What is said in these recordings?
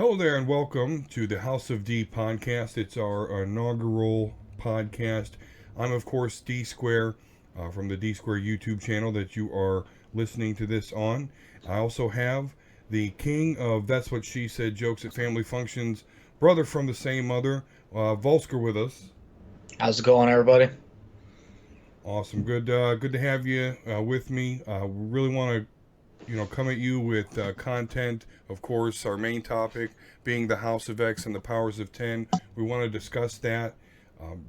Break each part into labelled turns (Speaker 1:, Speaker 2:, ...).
Speaker 1: Hello there, and welcome to the House of D podcast. It's our inaugural podcast. I'm, of course, D Square from the D Square YouTube channel that you are listening to this on. I also have the king of That's What She Said jokes at family functions, brother from the same mother, Vulsker, with us.
Speaker 2: How's it going, everybody?
Speaker 1: Awesome, good to have you with me. We really want to come at you with content. Of course, our main topic being the House of X and the Powers of 10. We want to discuss that.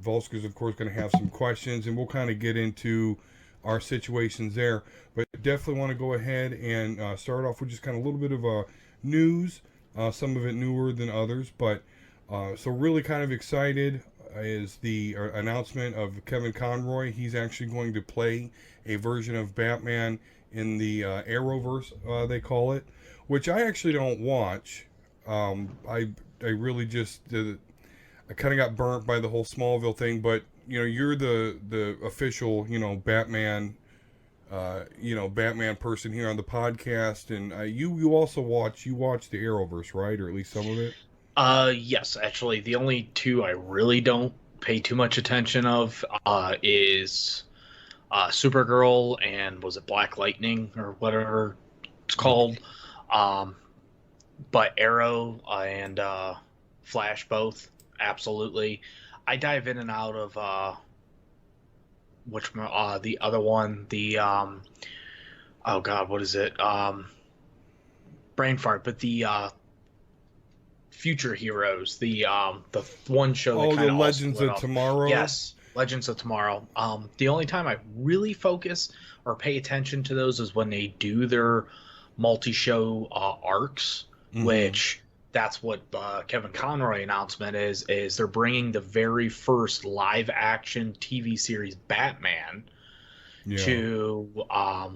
Speaker 1: Volsker's, of course, going to have some questions, and we'll kind of get into our situations there. But definitely want to go ahead and start off with just kind of a little bit of news, some of it newer than others. But so really kind of excited is the announcement of Kevin Conroy. He's actually going to play a version of Batman in the Arrowverse, they call it, which I actually don't watch. I really just I kind of got burnt by the whole Smallville thing, but you're the official Batman Batman person here on the podcast, and you also watch the Arrowverse, right, or at least some of it.
Speaker 2: Yes, actually, the only two I really don't pay too much attention of is Supergirl and was it Black Lightning or whatever it's called. Um, but Arrow and Flash both absolutely. I dive in and out of the other one, the oh god, what is it? Brain fart, but the Future Heroes, the one show that
Speaker 1: Oh,
Speaker 2: kind
Speaker 1: the
Speaker 2: of all
Speaker 1: Legends
Speaker 2: split
Speaker 1: of
Speaker 2: up.
Speaker 1: Tomorrow.
Speaker 2: Yes, Legends of Tomorrow. The only time I really focus or pay attention to those is when they do their multi-show arcs, which that's what Kevin Conroy announcement is they're bringing the very first live action TV series Batman to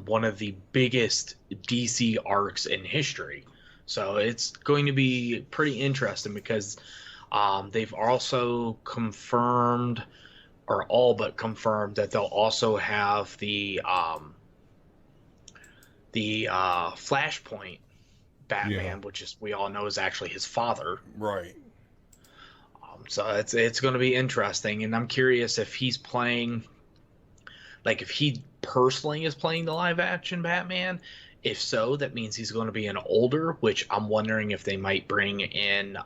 Speaker 2: one of the biggest DC arcs in history. So it's going to be pretty interesting because they've also confirmed, or all but confirmed, that they'll also have the Flashpoint Batman, which is we all know is actually his father.
Speaker 1: Right.
Speaker 2: So it's going to be interesting, and I'm curious if he's playing, like if he personally is playing the live action Batman. If so, that means he's going to be an older, which I'm wondering if they might bring in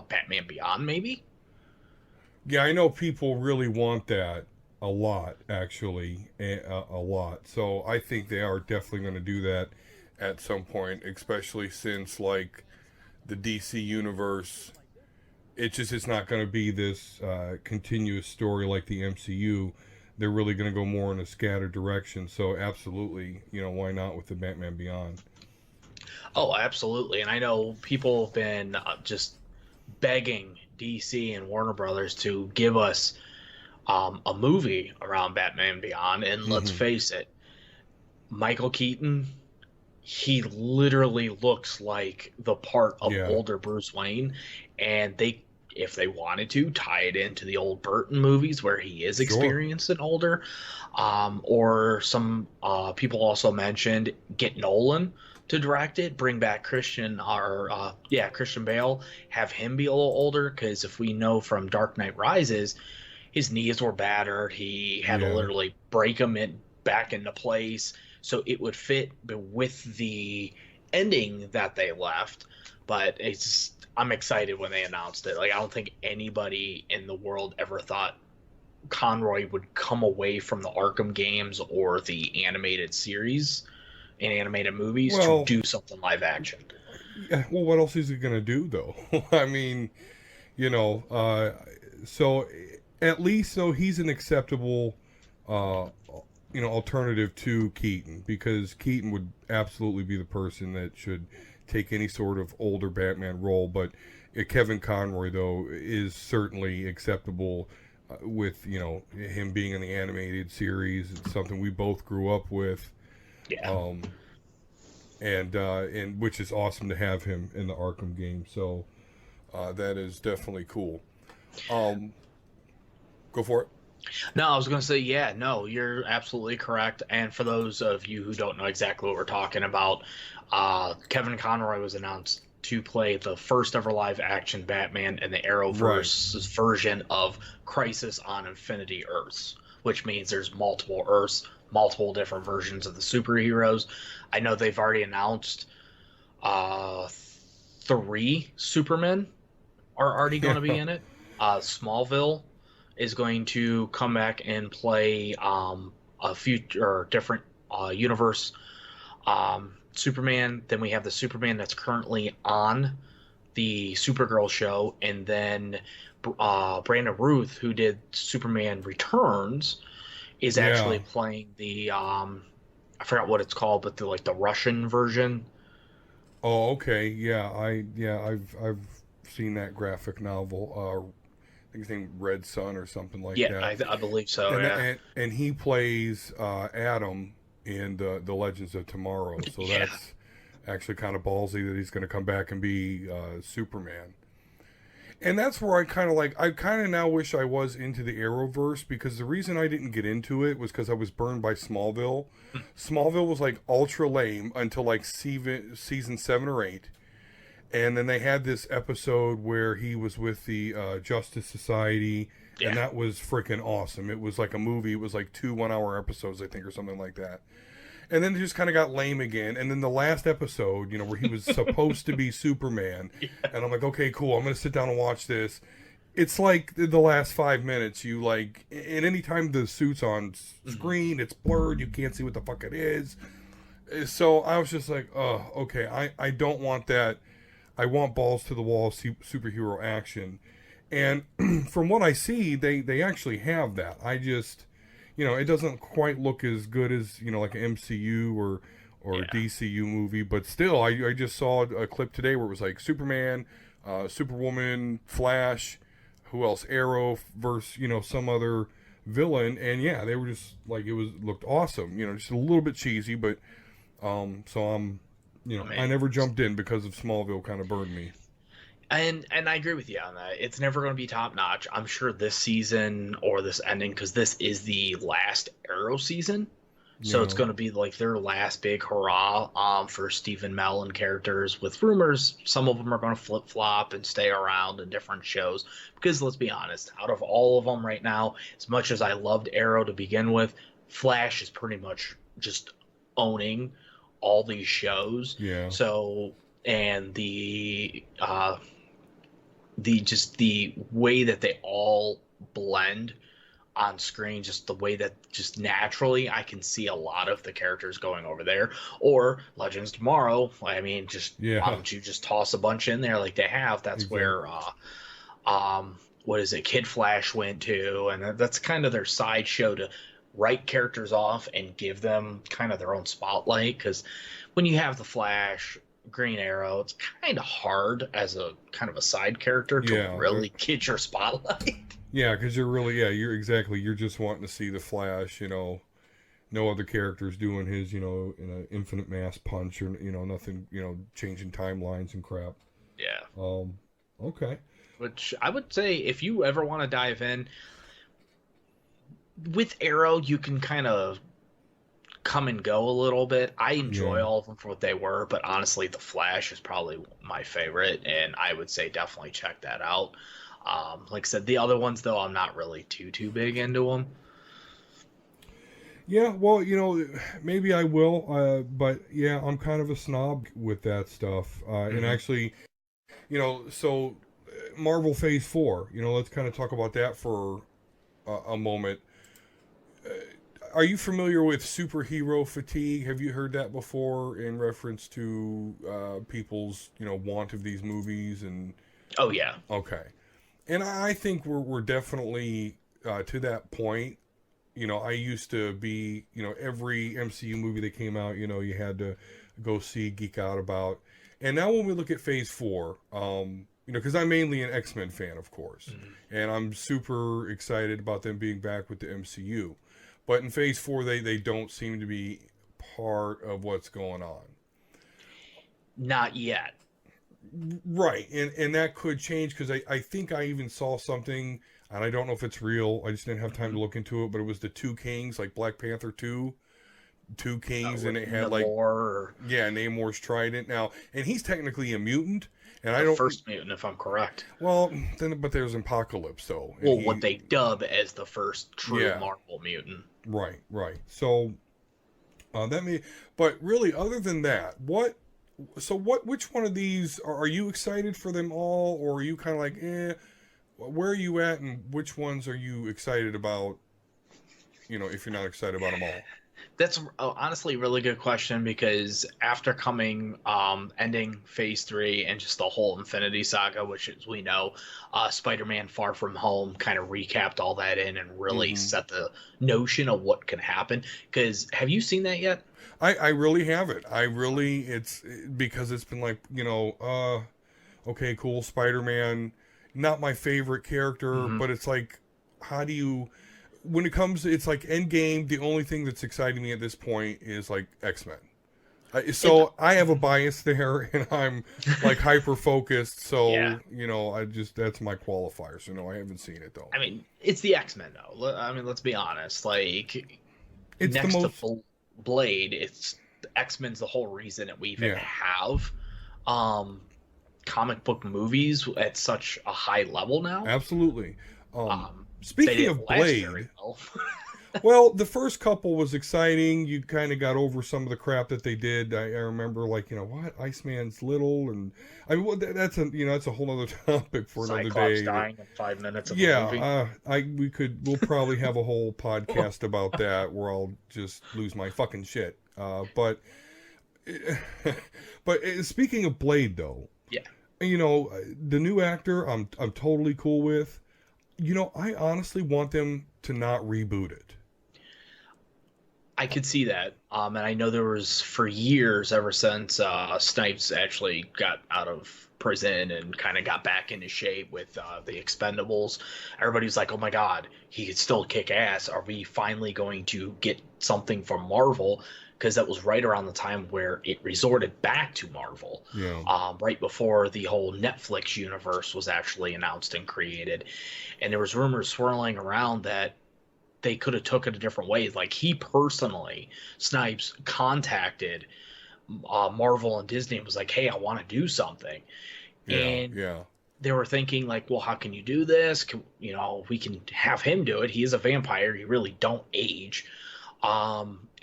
Speaker 2: Batman Beyond, maybe.
Speaker 1: Yeah, I know people really want that a lot, actually, a lot. So I think they are definitely going to do that at some point, especially since like the DC universe, it's not going to be this continuous story like the MCU. They're really going to go more in a scattered direction. So absolutely, why not with the Batman Beyond?
Speaker 2: Oh, absolutely. And I know people have been just begging DC and Warner Brothers to give us a movie around Batman Beyond. And let's face it, Michael Keaton, he literally looks like the part of older Bruce Wayne. And if they wanted to tie it into the old Burton movies where he is experienced and older, or some people also mentioned get Nolan to direct it, bring back Christian Bale, have him be a little older, because if we know from Dark Knight Rises, his knees were battered, he had to literally break them back into place, so it would fit with the ending that they left. But I'm excited when they announced it. Like, I don't think anybody in the world ever thought Conroy would come away from the Arkham games or the animated series and animated movies to do something live action.
Speaker 1: Yeah, well, what else is he going to do, though? I mean, so at least, though, he's an acceptable, alternative to Keaton, because Keaton would absolutely be the person that should take any sort of older Batman role, but Kevin Conroy, though, is certainly acceptable with him being in the animated series. It's something we both grew up with, and which is awesome to have him in the Arkham game. So that is definitely cool. Go for it.
Speaker 2: No, I was going to say, yeah, no, you're absolutely correct. And for those of you who don't know exactly what we're talking about, Kevin Conroy was announced to play the first ever live action Batman in the
Speaker 1: Right.
Speaker 2: Arrowverse version of Crisis on Infinity Earths, which means there's multiple Earths, multiple different versions of the superheroes. I know they've already announced uh, three Supermen are already going
Speaker 1: Yeah.
Speaker 2: to be in it. Smallville is going to come back and play a future or different universe Superman. Then we have the Superman that's currently on the Supergirl show, and then Brandon Ruth, who did Superman Returns, is
Speaker 1: Yeah.
Speaker 2: actually playing the I forgot what it's called, but the like the Russian version.
Speaker 1: Oh, okay. I've seen that graphic novel. I think his name Red Sun or something like
Speaker 2: Yeah,
Speaker 1: that.
Speaker 2: I believe so.
Speaker 1: And
Speaker 2: Yeah,
Speaker 1: and he plays Adam in the Legends of Tomorrow. So
Speaker 2: yeah,
Speaker 1: that's actually kind of ballsy that he's going to come back and be Superman. And that's where I kind of now wish I was into the Arrowverse, because the reason I didn't get into it was because I was burned by Smallville. Smallville was like ultra lame until like season 7 or 8. And then they had this episode where he was with the Justice Society, and
Speaker 2: yeah.
Speaker 1: that was freaking awesome. It was like a movie. It was like 2 1-hour episodes, I think, or something like that. And then it just kind of got lame again. And then the last episode, where he was supposed to be Superman, and I'm like, okay, cool. I'm gonna sit down and watch this. It's like the last 5 minutes. You like, and anytime the suit's on
Speaker 2: Mhm.
Speaker 1: screen, it's blurred. You can't see what the fuck it is. So I was just like, oh, okay. I don't want that. I want balls to the wall superhero action. And from what I see, they actually have that. I just, it doesn't quite look as good as, like an MCU or
Speaker 2: Yeah.
Speaker 1: DCU movie, but still, I just saw a clip today where it was like Superman, Superwoman, Flash, who else? Arrow versus, some other villain. And yeah, they were just like, looked awesome, just a little bit cheesy, but, so
Speaker 2: I
Speaker 1: I
Speaker 2: mean,
Speaker 1: never jumped in because of Smallville kind of burned me.
Speaker 2: and I agree with you on that. It's never going to be top notch. I'm sure this season or this ending, because this is the last Arrow season, so it's
Speaker 1: Yeah.
Speaker 2: going to be like their last big hurrah for Stephen Mellon characters. With rumors, some of them are going to flip flop and stay around in different shows. Because let's be honest, out of all of them right now, as much as I loved Arrow to begin with, Flash is pretty much just owning all these shows.
Speaker 1: Yeah.
Speaker 2: So and the just the way that they all blend on screen, just the way that just naturally I can see a lot of the characters going over there. Or Legends Tomorrow, I mean, just why
Speaker 1: Yeah.
Speaker 2: don't you just toss a bunch in there like they have? That's where
Speaker 1: Exactly.
Speaker 2: what is it, Kid Flash went to, and that's kind of their sideshow to write characters off and give them kind of their own spotlight. Because when you have the Flash, Green Arrow, it's kind of hard as a kind of a side character to
Speaker 1: Yeah.
Speaker 2: really get your spotlight.
Speaker 1: Yeah, because you're just wanting to see the Flash, no other characters doing his, in an infinite mass punch, or, nothing, changing timelines and crap.
Speaker 2: Yeah.
Speaker 1: Um, okay.
Speaker 2: Which I would say, if you ever want to dive in with Arrow, you can kind of come and go a little bit. I enjoy
Speaker 1: Yeah.
Speaker 2: all of them for what they were, but honestly, The Flash is probably my favorite, and I would say definitely check that out. Like I said, the other ones though, I'm not really too big into them.
Speaker 1: Yeah, well, maybe I will, but yeah, I'm kind of a snob with that stuff. And
Speaker 2: Hmm.
Speaker 1: actually, so Marvel Phase 4, let's kind of talk about that for a moment. Uh, are you familiar with superhero fatigue? Have you heard that before in reference to people's, want of these movies? And
Speaker 2: Oh yeah.
Speaker 1: okay, and I think we're definitely to that point. I used to be, every MCU movie that came out, you had to go see, geek out about. And now when we look at Phase 4, because I'm mainly an X-Men fan, of course,
Speaker 2: Mhm.
Speaker 1: and I'm super excited about them being back with the MCU. But in Phase 4, they don't seem to be part of what's going on.
Speaker 2: Not yet.
Speaker 1: Right, and that could change, because I think I even saw something, and I don't know if it's real. I just didn't have time
Speaker 2: Mhm.
Speaker 1: to look into it, but it was the two Kings, like Black Panther 2. two kings, and
Speaker 2: with
Speaker 1: it had like
Speaker 2: Namor, or
Speaker 1: Namor's trident now, and he's technically a mutant, and I
Speaker 2: the
Speaker 1: don't.
Speaker 2: first mutant, if I'm correct.
Speaker 1: Well, then but there's Apocalypse though, and
Speaker 2: Well, what
Speaker 1: he
Speaker 2: they dub as the first true
Speaker 1: yeah
Speaker 2: Marvel mutant.
Speaker 1: right. So that may, but really, other than that, what? So what? Which one of these are you excited for them all, or are you kind of like, eh? Where are you at, and which ones are you excited about? You know, if you're not excited about them all.
Speaker 2: That's honestly a really good question, because after ending Phase 3 and just the whole Infinity Saga, which, as we know, Spider-Man Far From Home kind of recapped all that in and really
Speaker 1: Mm-hmm.
Speaker 2: set the notion of what can happen. Because have you seen that yet?
Speaker 1: I really have it. I really it's because it's been like okay, cool, Spider-Man, not my favorite character,
Speaker 2: Hmm.
Speaker 1: but it's like, how do you when it comes, it's like Endgame, the only thing that's exciting me at this point is like X-Men.
Speaker 2: It,
Speaker 1: So I have a bias there, and I'm like hyper focused.
Speaker 2: yeah.
Speaker 1: So I just that's my qualifier. So no, I haven't seen it though.
Speaker 2: I mean, it's the X-Men, though. I mean, let's be honest. Like,
Speaker 1: It's the
Speaker 2: next to
Speaker 1: most,
Speaker 2: Blade, it's X-Men's the whole reason that we even
Speaker 1: yeah,
Speaker 2: have um, comic book movies at such a high level now.
Speaker 1: absolutely.
Speaker 2: They
Speaker 1: Speaking
Speaker 2: didn't
Speaker 1: of
Speaker 2: last very
Speaker 1: Blade,
Speaker 2: well.
Speaker 1: well, the first couple was exciting. You kind of got over some of the crap that they did. I remember, like, what, Iceman's little, and I mean, well, that's a whole other topic for another
Speaker 2: Cyclops
Speaker 1: day.
Speaker 2: dying in 5 minutes of the
Speaker 1: Yeah,
Speaker 2: movie.
Speaker 1: we'll probably have a whole podcast about that where I'll just lose my fucking shit. But speaking of Blade, though,
Speaker 2: Yeah,
Speaker 1: the new actor, I'm totally cool with. I honestly want them to not reboot it.
Speaker 2: I could see that. And I know there was, for years, ever since Snipes actually got out of prison and kind of got back into shape with the Expendables, everybody was like, "Oh my God, he could still kick ass. Are we finally going to get something from Marvel?" Because that was right around the time where it resorted back to Marvel,
Speaker 1: Yeah,
Speaker 2: right before the whole Netflix universe was actually announced and created, and there was rumors swirling around that they could have took it a different way. Like, he personally, Snipes, contacted Marvel and Disney and was like, "Hey, I want to do something."
Speaker 1: yeah,
Speaker 2: And
Speaker 1: yeah,
Speaker 2: they were thinking like, "Well, how can you do this? We can have him do it. He is a vampire. You really don't age."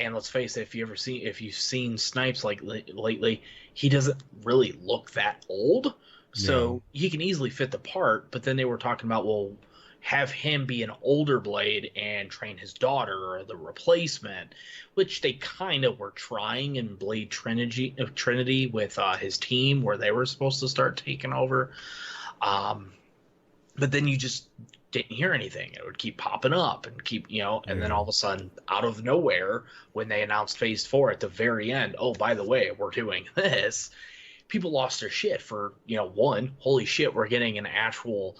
Speaker 2: And let's face it, if you've seen Snipes like lately, he doesn't really look that old,
Speaker 1: yeah,
Speaker 2: so he can easily fit the part. But then they were talking about, well, have him be an older Blade and train his daughter, or the replacement, which they kind of were trying in Blade Trinity with his team, where they were supposed to start taking over. Um, but then you just didn't hear anything. It would keep popping up and and then
Speaker 1: yeah,
Speaker 2: all of a sudden, out of nowhere, when they announced Phase 4 at the very end, "Oh, by the way, we're doing this," people lost their shit for, one, holy shit, we're getting an actual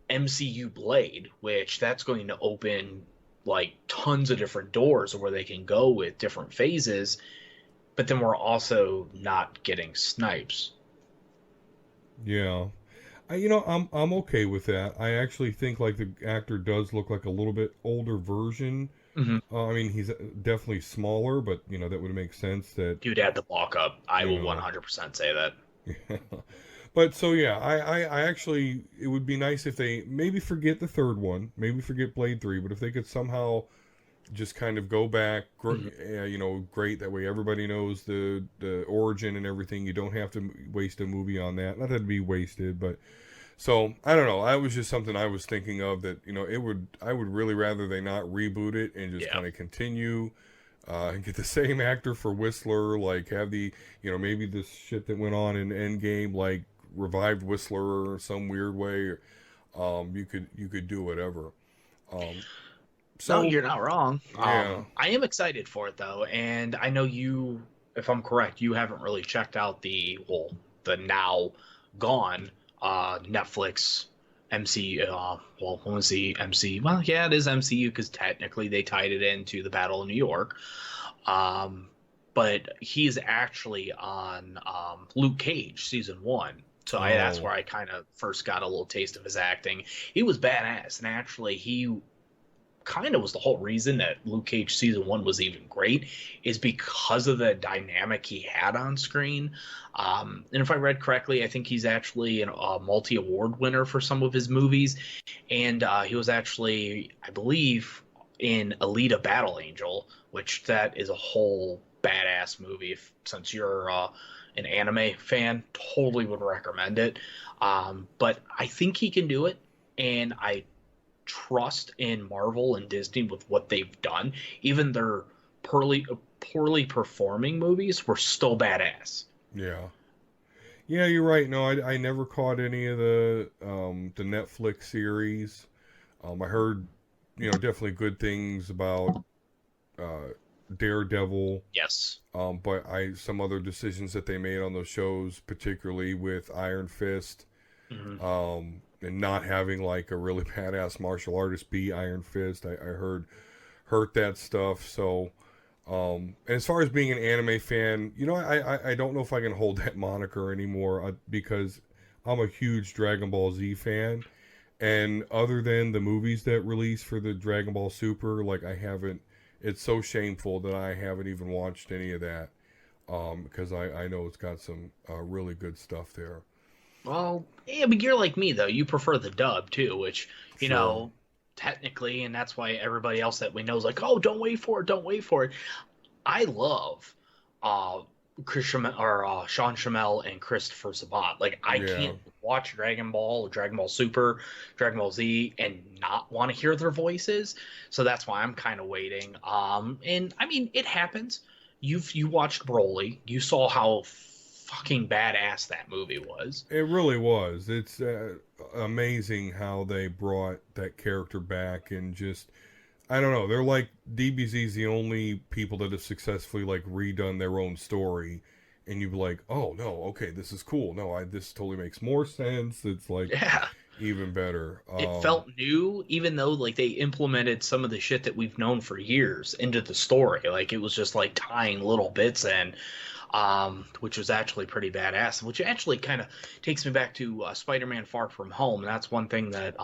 Speaker 2: MCU Blade, which that's going to open like tons of different doors of where they can go with different phases. But then we're also not getting Snipes.
Speaker 1: yeah. I'm okay with that. I actually think like the actor does look like a little bit older version.
Speaker 2: Mm-hmm.
Speaker 1: I mean, he's definitely smaller, but that would make sense that
Speaker 2: Dude had the bulk up. I
Speaker 1: you
Speaker 2: will
Speaker 1: know.
Speaker 2: 100% say that.
Speaker 1: But so yeah, I actually, it would be nice if they maybe forget the third one, maybe forget Blade 3, but if they could somehow just kind of go back,
Speaker 2: Mm-hmm.
Speaker 1: great. That way everybody knows the origin and everything. You don't have to waste a movie on that. Not that it'd be wasted, but so I don't know. That was just something I was thinking of, that I would really rather they not reboot it and just
Speaker 2: Yeah.
Speaker 1: kind of continue. And get the same actor for Whistler, like have maybe this shit that went on in Endgame, like revived Whistler or some weird way. You could do whatever. Um,
Speaker 2: No,
Speaker 1: so
Speaker 2: you're not wrong.
Speaker 1: yeah,
Speaker 2: I am excited for it though, and I know you, if I'm correct, you haven't really checked out the now gone Netflix MC. Let me see, MC. Well, yeah, it is MCU because technically they tied it into the Battle of New York. Um, but he's actually on Luke Cage season 1. So that's
Speaker 1: oh
Speaker 2: where I kind of first got a little taste of his acting. He was badass, and actually he kind of was the whole reason that Luke Cage season 1 was even great, is because of the dynamic he had on screen. And if I read correctly, I think he's actually a multi-award winner for some of his movies, and he was actually, I believe, in Alita Battle Angel, which that is a whole badass movie. Since you're an anime fan, totally would recommend it. But I think he can do it, and I trust in Marvel and Disney with what they've done. Even their poorly performing movies were still badass.
Speaker 1: Yeah. Yeah, you're right. No, I never caught any of the Netflix series. I heard, definitely good things about uh, Daredevil.
Speaker 2: Yes.
Speaker 1: But some other decisions that they made on those shows, particularly with Iron Fist,
Speaker 2: Hmm.
Speaker 1: and not having like a really badass martial artist be Iron Fist, I heard hurt that stuff. So, and as far as being an anime fan, I don't know if I can hold that moniker anymore because I'm a huge Dragon Ball Z fan. And other than the movies that release for the Dragon Ball Super, like I haven't. It's so shameful that I haven't even watched any of that because I know it's got some really good stuff there.
Speaker 2: Well, yeah, but you're like me though. You prefer the dub too, which
Speaker 1: Sure.
Speaker 2: technically, and that's why everybody else that we know is like, oh, don't wait for it, don't wait for it. I love uh Sean Shamel and Christopher Sabat. Like I
Speaker 1: Yeah.
Speaker 2: can't watch Dragon Ball or Dragon Ball Super, Dragon Ball Z and not want to hear their voices. So that's why I'm kind of waiting. And I mean it happens. You watched Broly. You saw how fucking badass that movie was.
Speaker 1: It really was. It's amazing how they brought that character back and just I don't know. They're like DBZ's the only people that have successfully like redone their own story, and you'd be like, oh no, okay, this is cool. No, this totally makes more sense. It's like
Speaker 2: Yeah.
Speaker 1: even better.
Speaker 2: It felt new, even though like they implemented some of the shit that we've known for years into the story. Like it was just like tying little bits in, which was actually pretty badass. Which actually kind of takes me back to Spider-Man: Far From Home. And that's one thing that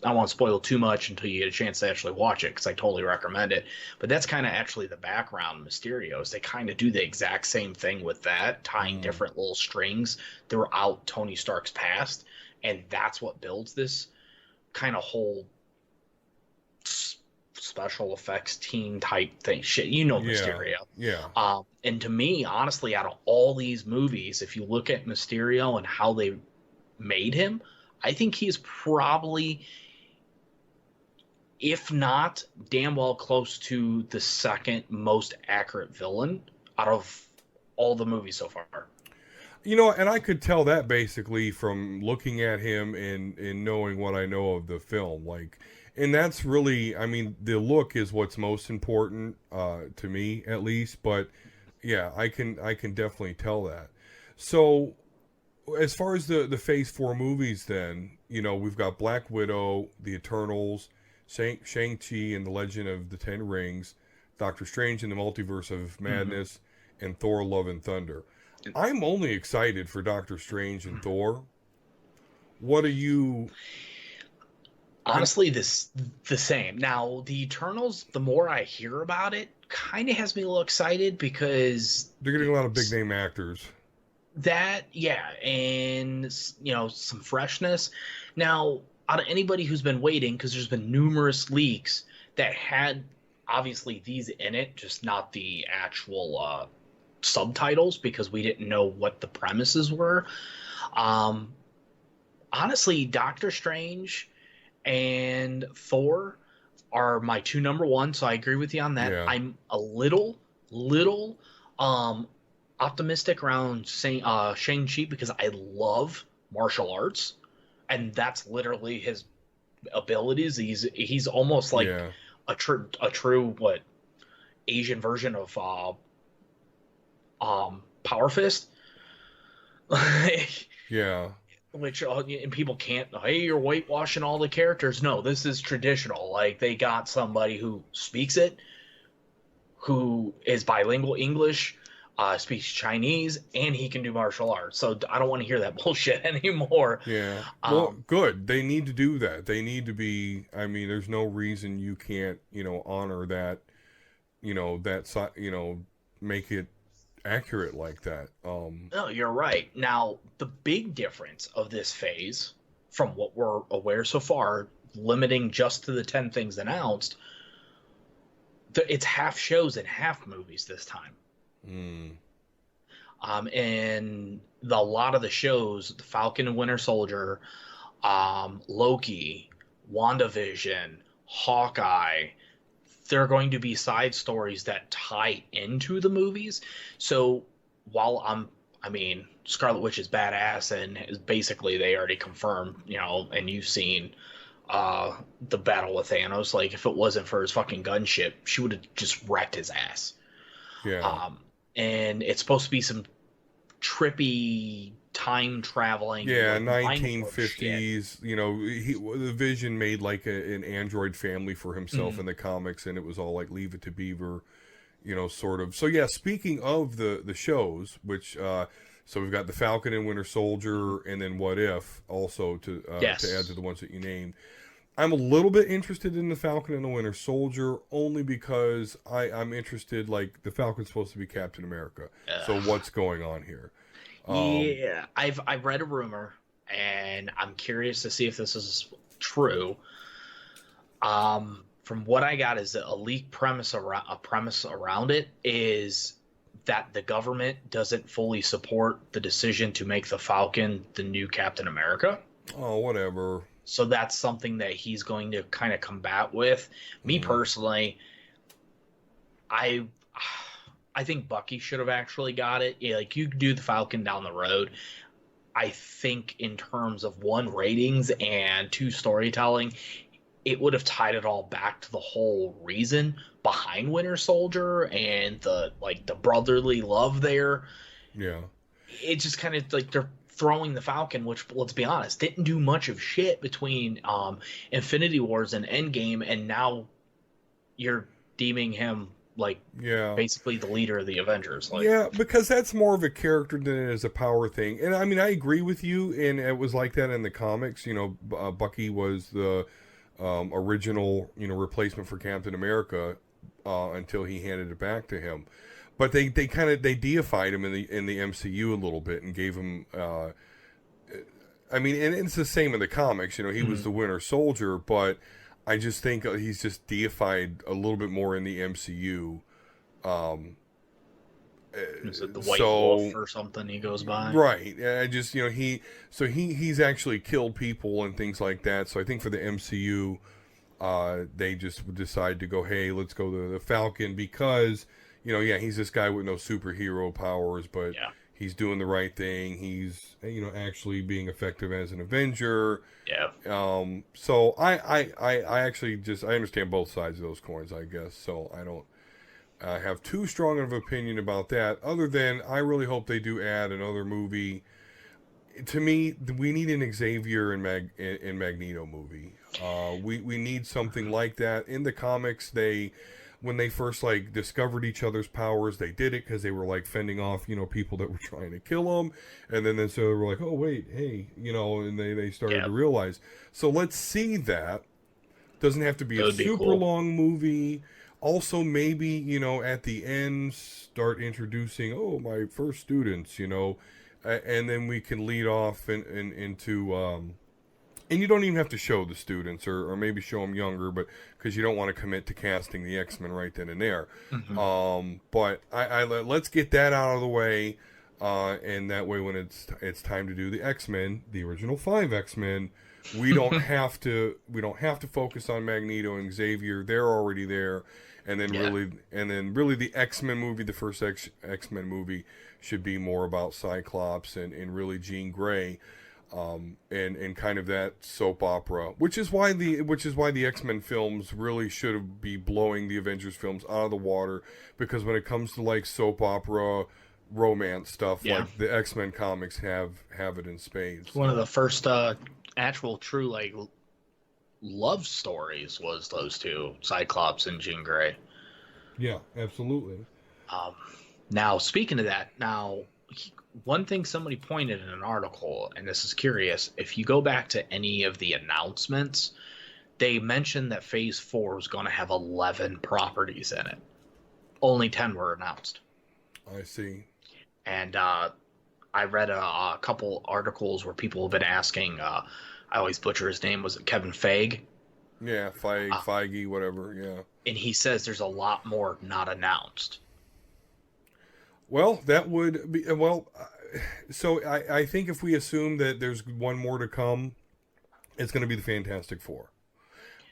Speaker 2: I won't spoil too much until you get a chance to actually watch it because I totally recommend it. But that's kind of actually the background Mysterios. They kind of do the exact same thing with that, tying
Speaker 1: Mm,
Speaker 2: different little strings throughout Tony Stark's past, and that's what builds this kind of whole special effects team type thing. Shit,
Speaker 1: yeah.
Speaker 2: Mysterio.
Speaker 1: Yeah.
Speaker 2: And to me, honestly, out of all these movies, if you look at Mysterio and how they made him, I think he's probably, if not damn well close to the second most accurate villain out of all the movies so far.
Speaker 1: And I could tell that basically from looking at him and knowing what I know of the film. Like, and that's really, I mean, the look is what's most important to me, at least. But yeah, I can definitely tell that. So, as far as the Phase 4 movies, then we've got Black Widow, The Eternals, Shang-Chi and the Legend of the Ten Rings, Doctor Strange and the Multiverse of
Speaker 2: Mm-hmm.
Speaker 1: Madness, and Thor: Love and Thunder. I'm only excited for Doctor Strange and Thor. What are you? I
Speaker 2: Honestly, this the same. Now, the Eternals, the more I hear about it, kind of has me a little excited because
Speaker 1: They're getting a lot of big name actors.
Speaker 2: that, yeah, and some freshness. Now, out of anybody who's been waiting, because there's been numerous leaks that had obviously these in it, just not the actual subtitles, because we didn't know what the premises were. Um, Honestly, Doctor Strange and Thor are my two number one, so I agree with you on that.
Speaker 1: Yeah,
Speaker 2: I'm a little um optimistic around Shang-Chi because I love martial arts, and that's literally his abilities. He's almost like
Speaker 1: yeah,
Speaker 2: a true what Asian version of Power Fist. Like,
Speaker 1: yeah,
Speaker 2: which and people can't, hey, you're whitewashing all the characters. No, this is traditional. Like they got somebody who speaks it, who is bilingual English, speaks Chinese, and he can do martial arts. So I don't want to hear that bullshit anymore.
Speaker 1: Yeah. Well,
Speaker 2: Um,
Speaker 1: good. They need to do that. They need to be. I mean, there's no reason you can't, honor that. Make it accurate like that.
Speaker 2: no, you're right. Now, the big difference of this phase, from what we're aware so far, limiting just to the 10 things announced, it's half shows and half movies this time.
Speaker 1: Mm,
Speaker 2: And a lot of the shows, The Falcon and Winter Soldier, Loki, WandaVision, Hawkeye, they're going to be side stories that tie into the movies. So while I mean, Scarlet Witch is badass, and is basically they already confirmed, and you've seen the battle with Thanos. Like, if it wasn't for his fucking gunship, she would have just wrecked his ass.
Speaker 1: yeah.
Speaker 2: Um, and it's supposed to be some trippy time traveling,
Speaker 1: Yeah,
Speaker 2: like, mind warp shit.
Speaker 1: 1950s. The Vision made like an android family for himself in the comics, and it was all like Leave It to Beaver, sort of. So yeah, speaking of the shows, which so we've got the Falcon and Winter Soldier, and then What If also to
Speaker 2: Yes.
Speaker 1: add to the ones that you named. I'm a little bit interested in the Falcon and the Winter Soldier only because I'm interested. Like, the Falcon's supposed to be Captain America, so what's going on here?
Speaker 2: Yeah, I've read a rumor, and I'm curious to see if this is true. From what I got, is that a leak premise around it is that the government doesn't fully support the decision to make the Falcon the new Captain America.
Speaker 1: Oh, whatever.
Speaker 2: So that's something that he's going to kind of combat with. Me personally, I think Bucky should have actually got it. Yeah, like, you could do the Falcon down the road. I think in terms of, one, ratings, and two, storytelling, it would have tied it all back to the whole reason behind Winter Soldier and the brotherly love there.
Speaker 1: Yeah.
Speaker 2: It just kind of like they're throwing the Falcon, which, let's be honest, didn't do much of shit between Infinity Wars and Endgame, and now you're deeming him
Speaker 1: Yeah.
Speaker 2: basically the leader of the Avengers.
Speaker 1: Yeah, because that's more of a character than it is a power thing. And I mean, I agree with you, and it was like that in the comics. Bucky was the original, replacement for Captain America until he handed it back to him. But they deified him in the MCU a little bit and gave him. I mean, and it's the same in the comics. He was the Winter Soldier, but I just think he's just deified a little bit more in the MCU.
Speaker 2: Is it the White Wolf or something he goes by?
Speaker 1: Right. I just, he's actually killed people and things like that. So I think for the MCU, they just decide to go, hey, let's go to the Falcon because, he's this guy with no superhero powers, but he's doing the right thing. He's, actually being effective as an Avenger.
Speaker 2: Yeah.
Speaker 1: So I actually I understand both sides of those coins, I guess. So I don't have too strong of an opinion about that, other than I really hope they do add another movie. To me, we need an Xavier and Magneto movie. We need something like that. In the comics, when they first discovered each other's powers, they did it because they were fending off people that were trying to kill them, and then so they were like, oh wait, hey, and they started to realize. So let's see that. Doesn't have to be a super long movie. Also, maybe, at the end, start introducing, my first students, and then we can lead off into, and you don't even have to show the students, or maybe show them younger, but because you don't want to commit to casting the X-Men right then and there. But let's get that out of the way, and that way when it's time to do the X-Men, the original 5 X-Men, we don't have to focus on Magneto and Xavier. They're already there. And then really the X-Men movie, the first X-Men movie, should be more about Cyclops and really Jean Grey, and kind of that soap opera, which is why the X-Men films really should be blowing the Avengers films out of the water, because when it comes to soap opera, romance stuff, the X-Men comics have it in spades.
Speaker 2: One of the first actual true love stories was those two, Cyclops and Jean Grey.
Speaker 1: Yeah, absolutely.
Speaker 2: Now, speaking of that, one thing somebody pointed in an article, and this is curious, if you go back to any of the announcements, they mentioned that Phase 4 was going to have 11 properties in it. Only 10 were announced.
Speaker 1: I see.
Speaker 2: And I read a couple articles where people have been asking, I always butcher his name, was it Kevin Feige?
Speaker 1: Yeah, Feige, whatever, yeah.
Speaker 2: And he says there's a lot more not announced.
Speaker 1: Well, that would be, well, so I think if we assume that there's one more to come, it's going to be the Fantastic Four,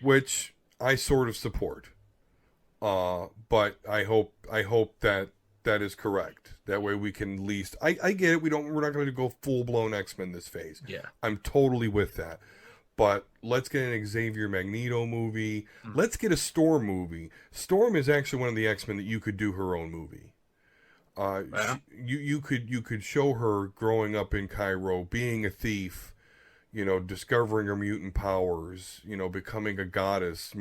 Speaker 1: which I sort of support. But I hope that is correct. That way we can at least, I get it. We're not going to go full blown X-Men this phase.
Speaker 2: Yeah.
Speaker 1: I'm totally with that. But let's get an Xavier Magneto movie. Let's get a Storm movie. Storm is actually one of the X-Men that you could do her own movie.
Speaker 2: Yeah.
Speaker 1: You could show her growing up in Cairo, being a thief, discovering her mutant powers, becoming a goddess,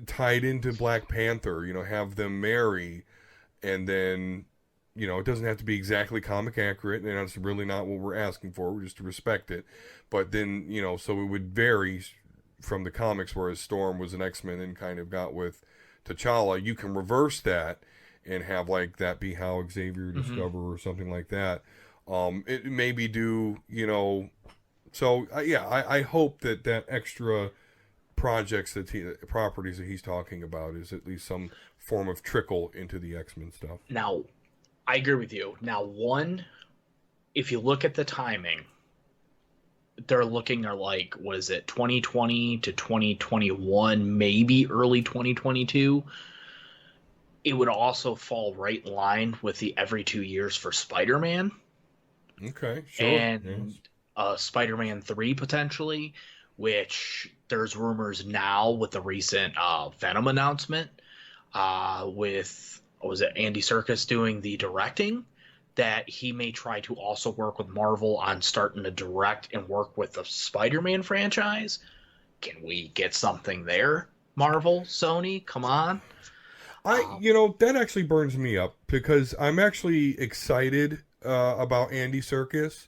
Speaker 1: tied into Black Panther, have them marry, and then, it doesn't have to be exactly comic accurate, and that's really not what we're asking for. We're just to respect it. But then, so it would vary from the comics, whereas Storm was an X-Men and kind of got with T'Challa. You can reverse that and have like that be how Xavier discover or something like that. It maybe do, so I hope that extra properties that he's talking about is at least some form of trickle into the X-Men stuff.
Speaker 2: Now, I agree with you. Now, if you look at the timing, they're looking at like, what is it, 2020 to 2021, maybe early 2022. It would also fall right in line with the every 2 years for Spider-Man.
Speaker 1: Okay, sure.
Speaker 2: And Spider-Man 3 potentially, which there's rumors now with the recent Venom announcement with, what was it, Andy Serkis doing the directing, that he may try to also work with Marvel on starting to direct and work with the Spider-Man franchise. Can we get something there? Marvel, Sony, come on.
Speaker 1: That actually burns me up because I'm actually excited about Andy Serkis,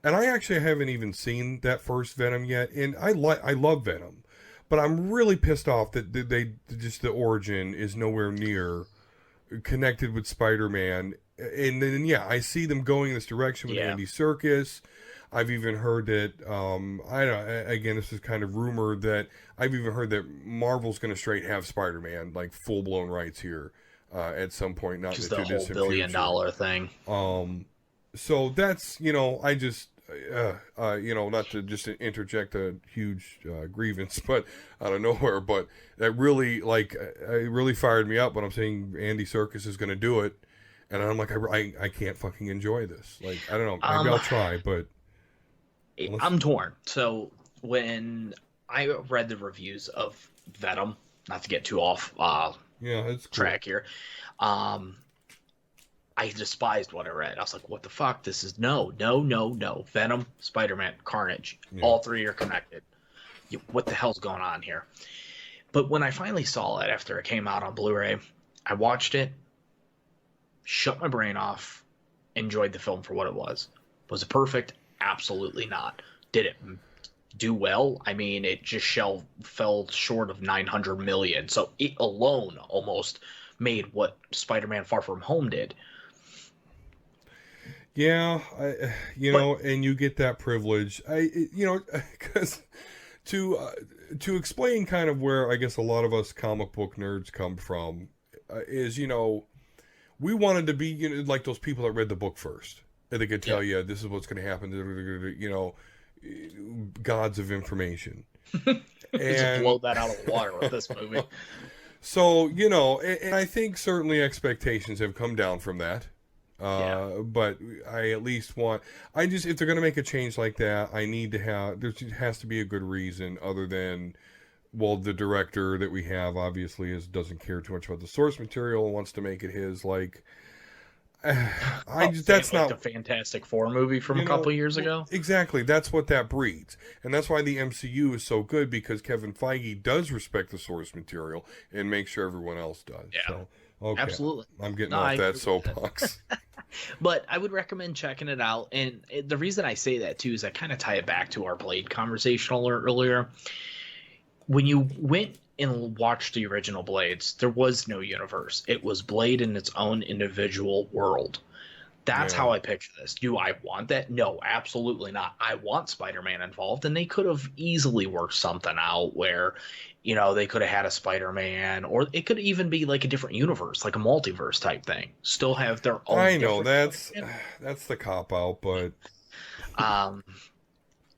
Speaker 1: and I actually haven't even seen that first Venom yet, and I love Venom, but I'm really pissed off that the origin is nowhere near connected with Spider-Man, and then I see them going this direction with Andy Serkis. I've even heard that I don't know, again, this is kind of rumor that I've even heard that Marvel's going to straight have Spider-Man like full blown rights here at some point, not
Speaker 2: just
Speaker 1: the
Speaker 2: whole $1 billion thing.
Speaker 1: So that's I just not to just interject a huge grievance, but out of nowhere, but that really it really fired me up when I'm saying Andy Serkis is going to do it, and I'm like I can't fucking enjoy this. Like I don't know, maybe I'll try, but.
Speaker 2: I'm torn. So when I read the reviews of Venom, not to get too off
Speaker 1: it's
Speaker 2: track here, I despised what I read. I was like, what the fuck? This is no. Venom, Spider-Man, Carnage. Yeah. All three are connected. What the hell's going on here? But when I finally saw it after it came out on Blu-ray, I watched it, shut my brain off, enjoyed the film for what it was. Was it perfect? Absolutely not. Did it do well? I mean, it just fell short of 900 million. So it alone almost made what Spider-Man Far From Home did.
Speaker 1: Yeah, and you get that privilege. Because to explain kind of where I guess a lot of us comic book nerds come from is, we wanted to be like those people that read the book first. And they could tell you this is what's going to happen. Gods of information.
Speaker 2: Just blow that out of the water with this movie.
Speaker 1: So and I think certainly expectations have come down from that. But I at least if they're going to make a change like that, there has to be a good reason other than, well, the director that we have obviously doesn't care too much about the source material and wants to make it his that's not
Speaker 2: the Fantastic Four movie from a couple years ago.
Speaker 1: Exactly, that's what that breeds, and that's why the MCU is so good, because Kevin Feige does respect the source material and make sure everyone else does.
Speaker 2: Yeah.
Speaker 1: So Okay,
Speaker 2: Absolutely.
Speaker 1: I'm getting
Speaker 2: No, I
Speaker 1: off that
Speaker 2: agree with that.
Speaker 1: soapbox.
Speaker 2: But I would recommend checking it out. And the reason I say that too is I kind of tie it back to our Blade conversation earlier. When you went and watched the original Blades, there was no universe. It was Blade in its own individual world. That's
Speaker 1: Yeah.
Speaker 2: how I picture this. Do I want that? No, absolutely not. I want Spider-Man involved, and they could have easily worked something out where, they could have had a Spider-Man, or it could even be like a different universe, like a multiverse type thing. Still have their own
Speaker 1: I know
Speaker 2: different
Speaker 1: that's
Speaker 2: Spider-Man.
Speaker 1: that's the cop out, but
Speaker 2: Um,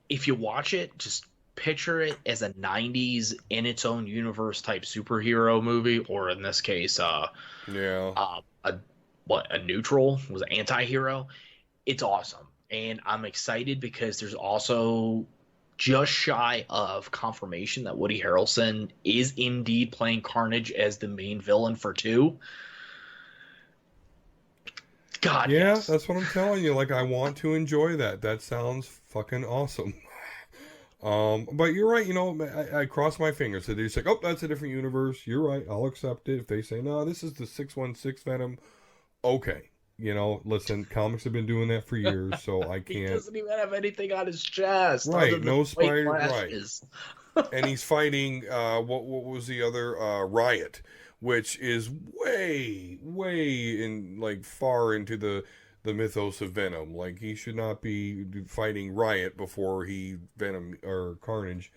Speaker 2: if you watch it, just picture it as a '90s in its own universe type superhero movie, or in this case,
Speaker 1: yeah.
Speaker 2: a a neutral was an anti-hero. It's awesome, and I'm excited because there's also just shy of confirmation that Woody Harrelson is indeed playing Carnage as the main villain for 2. God,
Speaker 1: Yeah,
Speaker 2: yes.
Speaker 1: that's what I'm telling you. Like, I want to enjoy that. That sounds fucking awesome. But you're right. I cross my fingers. So they say, "Oh, that's a different universe." You're right. I'll accept it. If they say, "No, this is the 616 Venom," okay. Listen, comics have been doing that for years, so I
Speaker 2: He
Speaker 1: can't.
Speaker 2: doesn't even have anything on his chest other
Speaker 1: Right,
Speaker 2: than
Speaker 1: no
Speaker 2: white
Speaker 1: spider. Right,
Speaker 2: lashes.
Speaker 1: and he's fighting. What was the other Riot, which is way in like far into the mythos of Venom. Like he should not be fighting Riot before he Venom or Carnage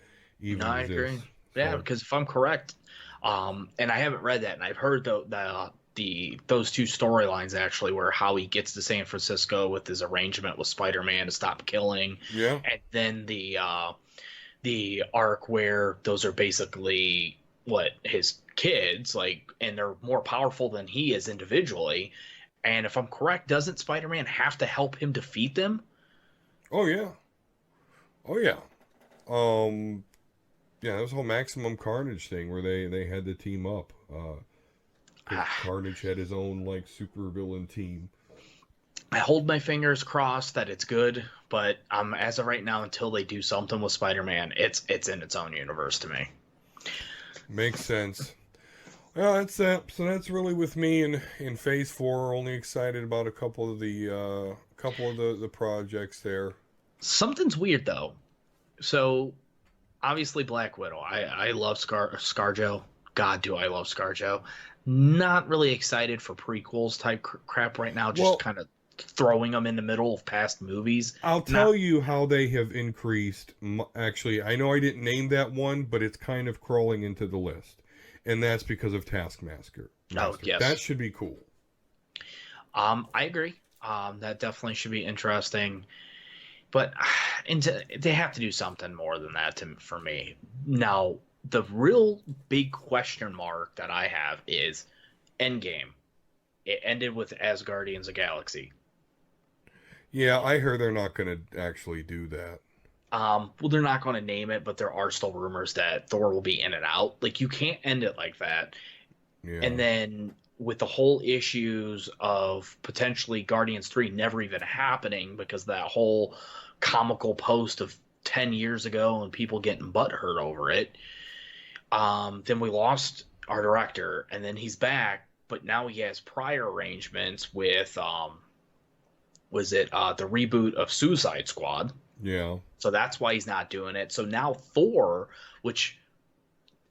Speaker 2: No,
Speaker 1: even
Speaker 2: I agree.
Speaker 1: exists.
Speaker 2: Yeah,
Speaker 1: So
Speaker 2: because if I'm correct, and I haven't read that, and I've heard the those two storylines actually, where how he gets to San Francisco with his arrangement with Spider-Man to stop killing,
Speaker 1: yeah,
Speaker 2: and then the arc where those are basically what his kids like, and they're more powerful than he is individually. And if I'm correct, doesn't Spider-Man have to help him defeat them?
Speaker 1: oh yeah, oh yeah. Um, yeah, that was the whole Maximum Carnage thing where they had to team up. Because Carnage had his own like super villain team.
Speaker 2: I hold my fingers crossed that it's good, but as of right now, until they do something with Spider-Man, it's in its own universe to me.
Speaker 1: Makes sense. Well, that's that. So that's really with me in Phase 4. Only excited about a couple of the projects there.
Speaker 2: Something's weird though. So obviously Black Widow. I love ScarJo. God, do I love ScarJo. Not really excited for prequels type crap right now. Just
Speaker 1: Well,
Speaker 2: kind of throwing them in the middle of past movies.
Speaker 1: I'll
Speaker 2: Not
Speaker 1: tell you how they have increased. Actually, I know I didn't name that one, but it's kind of crawling into the list, and that's because of Taskmaster.
Speaker 2: oh
Speaker 1: That
Speaker 2: yes.
Speaker 1: should be cool.
Speaker 2: I agree. That definitely should be interesting. But they have to do something more than that for me. Now, the real big question mark that I have is Endgame. It ended with as Guardians of Galaxy.
Speaker 1: Yeah, I heard they're not going to actually do that.
Speaker 2: Well, they're not going to name it, but there are still rumors that Thor will be in and out. Like, you can't end it like that.
Speaker 1: Yeah.
Speaker 2: And then with the whole issues of potentially Guardians 3 never even happening because that whole comical post of 10 years ago and people getting butthurt over it. Then we lost our director, and then he's back, but now he has prior arrangements with was it the reboot of Suicide Squad?
Speaker 1: Yeah.
Speaker 2: So that's why he's not doing it. So now Thor, which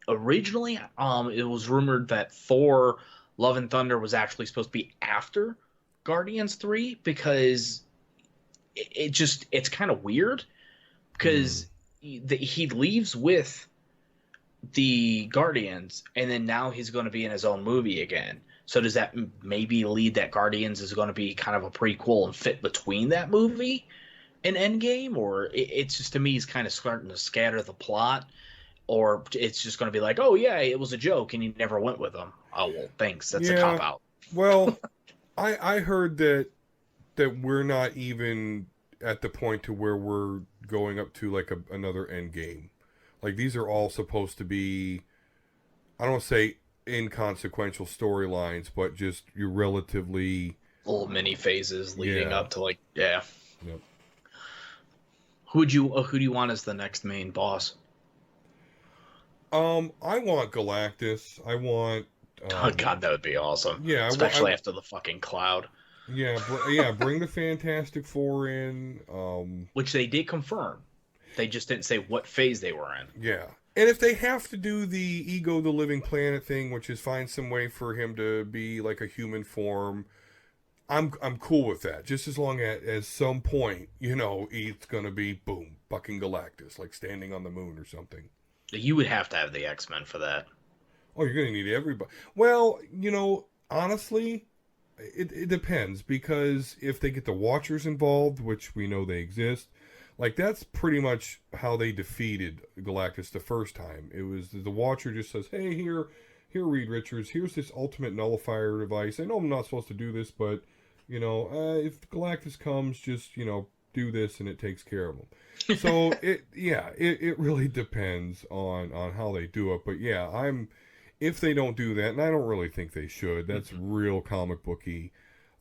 Speaker 2: originally it was rumored that Thor Love and Thunder was actually supposed to be after Guardians 3 because it's kind of weird because he leaves with the Guardians, and then now he's going to be in his own movie again. So does that maybe lead that Guardians is going to be kind of a prequel and fit between that movie and Endgame? Or it's just, to me, he's kind of starting to scatter the plot? Or it's just going to be like, oh, yeah, it was a joke, and he never went with them. Oh, well, thanks. That's a
Speaker 1: Yeah.
Speaker 2: cop-out.
Speaker 1: Well, I heard that we're not even at the point to where we're going up to like another end game. Like these are all supposed to be, I don't want to say inconsequential storylines, but just you're relatively,
Speaker 2: Little mini phases leading
Speaker 1: yeah.
Speaker 2: up to, like, yeah.
Speaker 1: Yep.
Speaker 2: Who do you want as the next main boss?
Speaker 1: I want Galactus. I want
Speaker 2: Oh God, that would be awesome,
Speaker 1: Yeah,
Speaker 2: especially after the fucking cloud,
Speaker 1: yeah, yeah. Bring the Fantastic Four in.
Speaker 2: which they did confirm. They just didn't say what phase they were in.
Speaker 1: Yeah, and if they have to do the Ego the Living Planet thing, which is find some way for him to be like a human form, I'm cool with that. Just as long as some point, it's gonna be boom, fucking Galactus, like standing on the moon or something.
Speaker 2: You would have to have the X-Men for that.
Speaker 1: Oh, you're gonna need everybody. Well, honestly, it depends because if they get the Watchers involved, which we know they exist, like that's pretty much how they defeated Galactus the first time. It was the Watcher just says, "Hey, here, Reed Richards. Here's this ultimate nullifier device. I know I'm not supposed to do this, but if Galactus comes, just do this, and it takes care of him." So it really depends on how they do it. But yeah, if they don't do that, and I don't really think they should. That's real comic booky.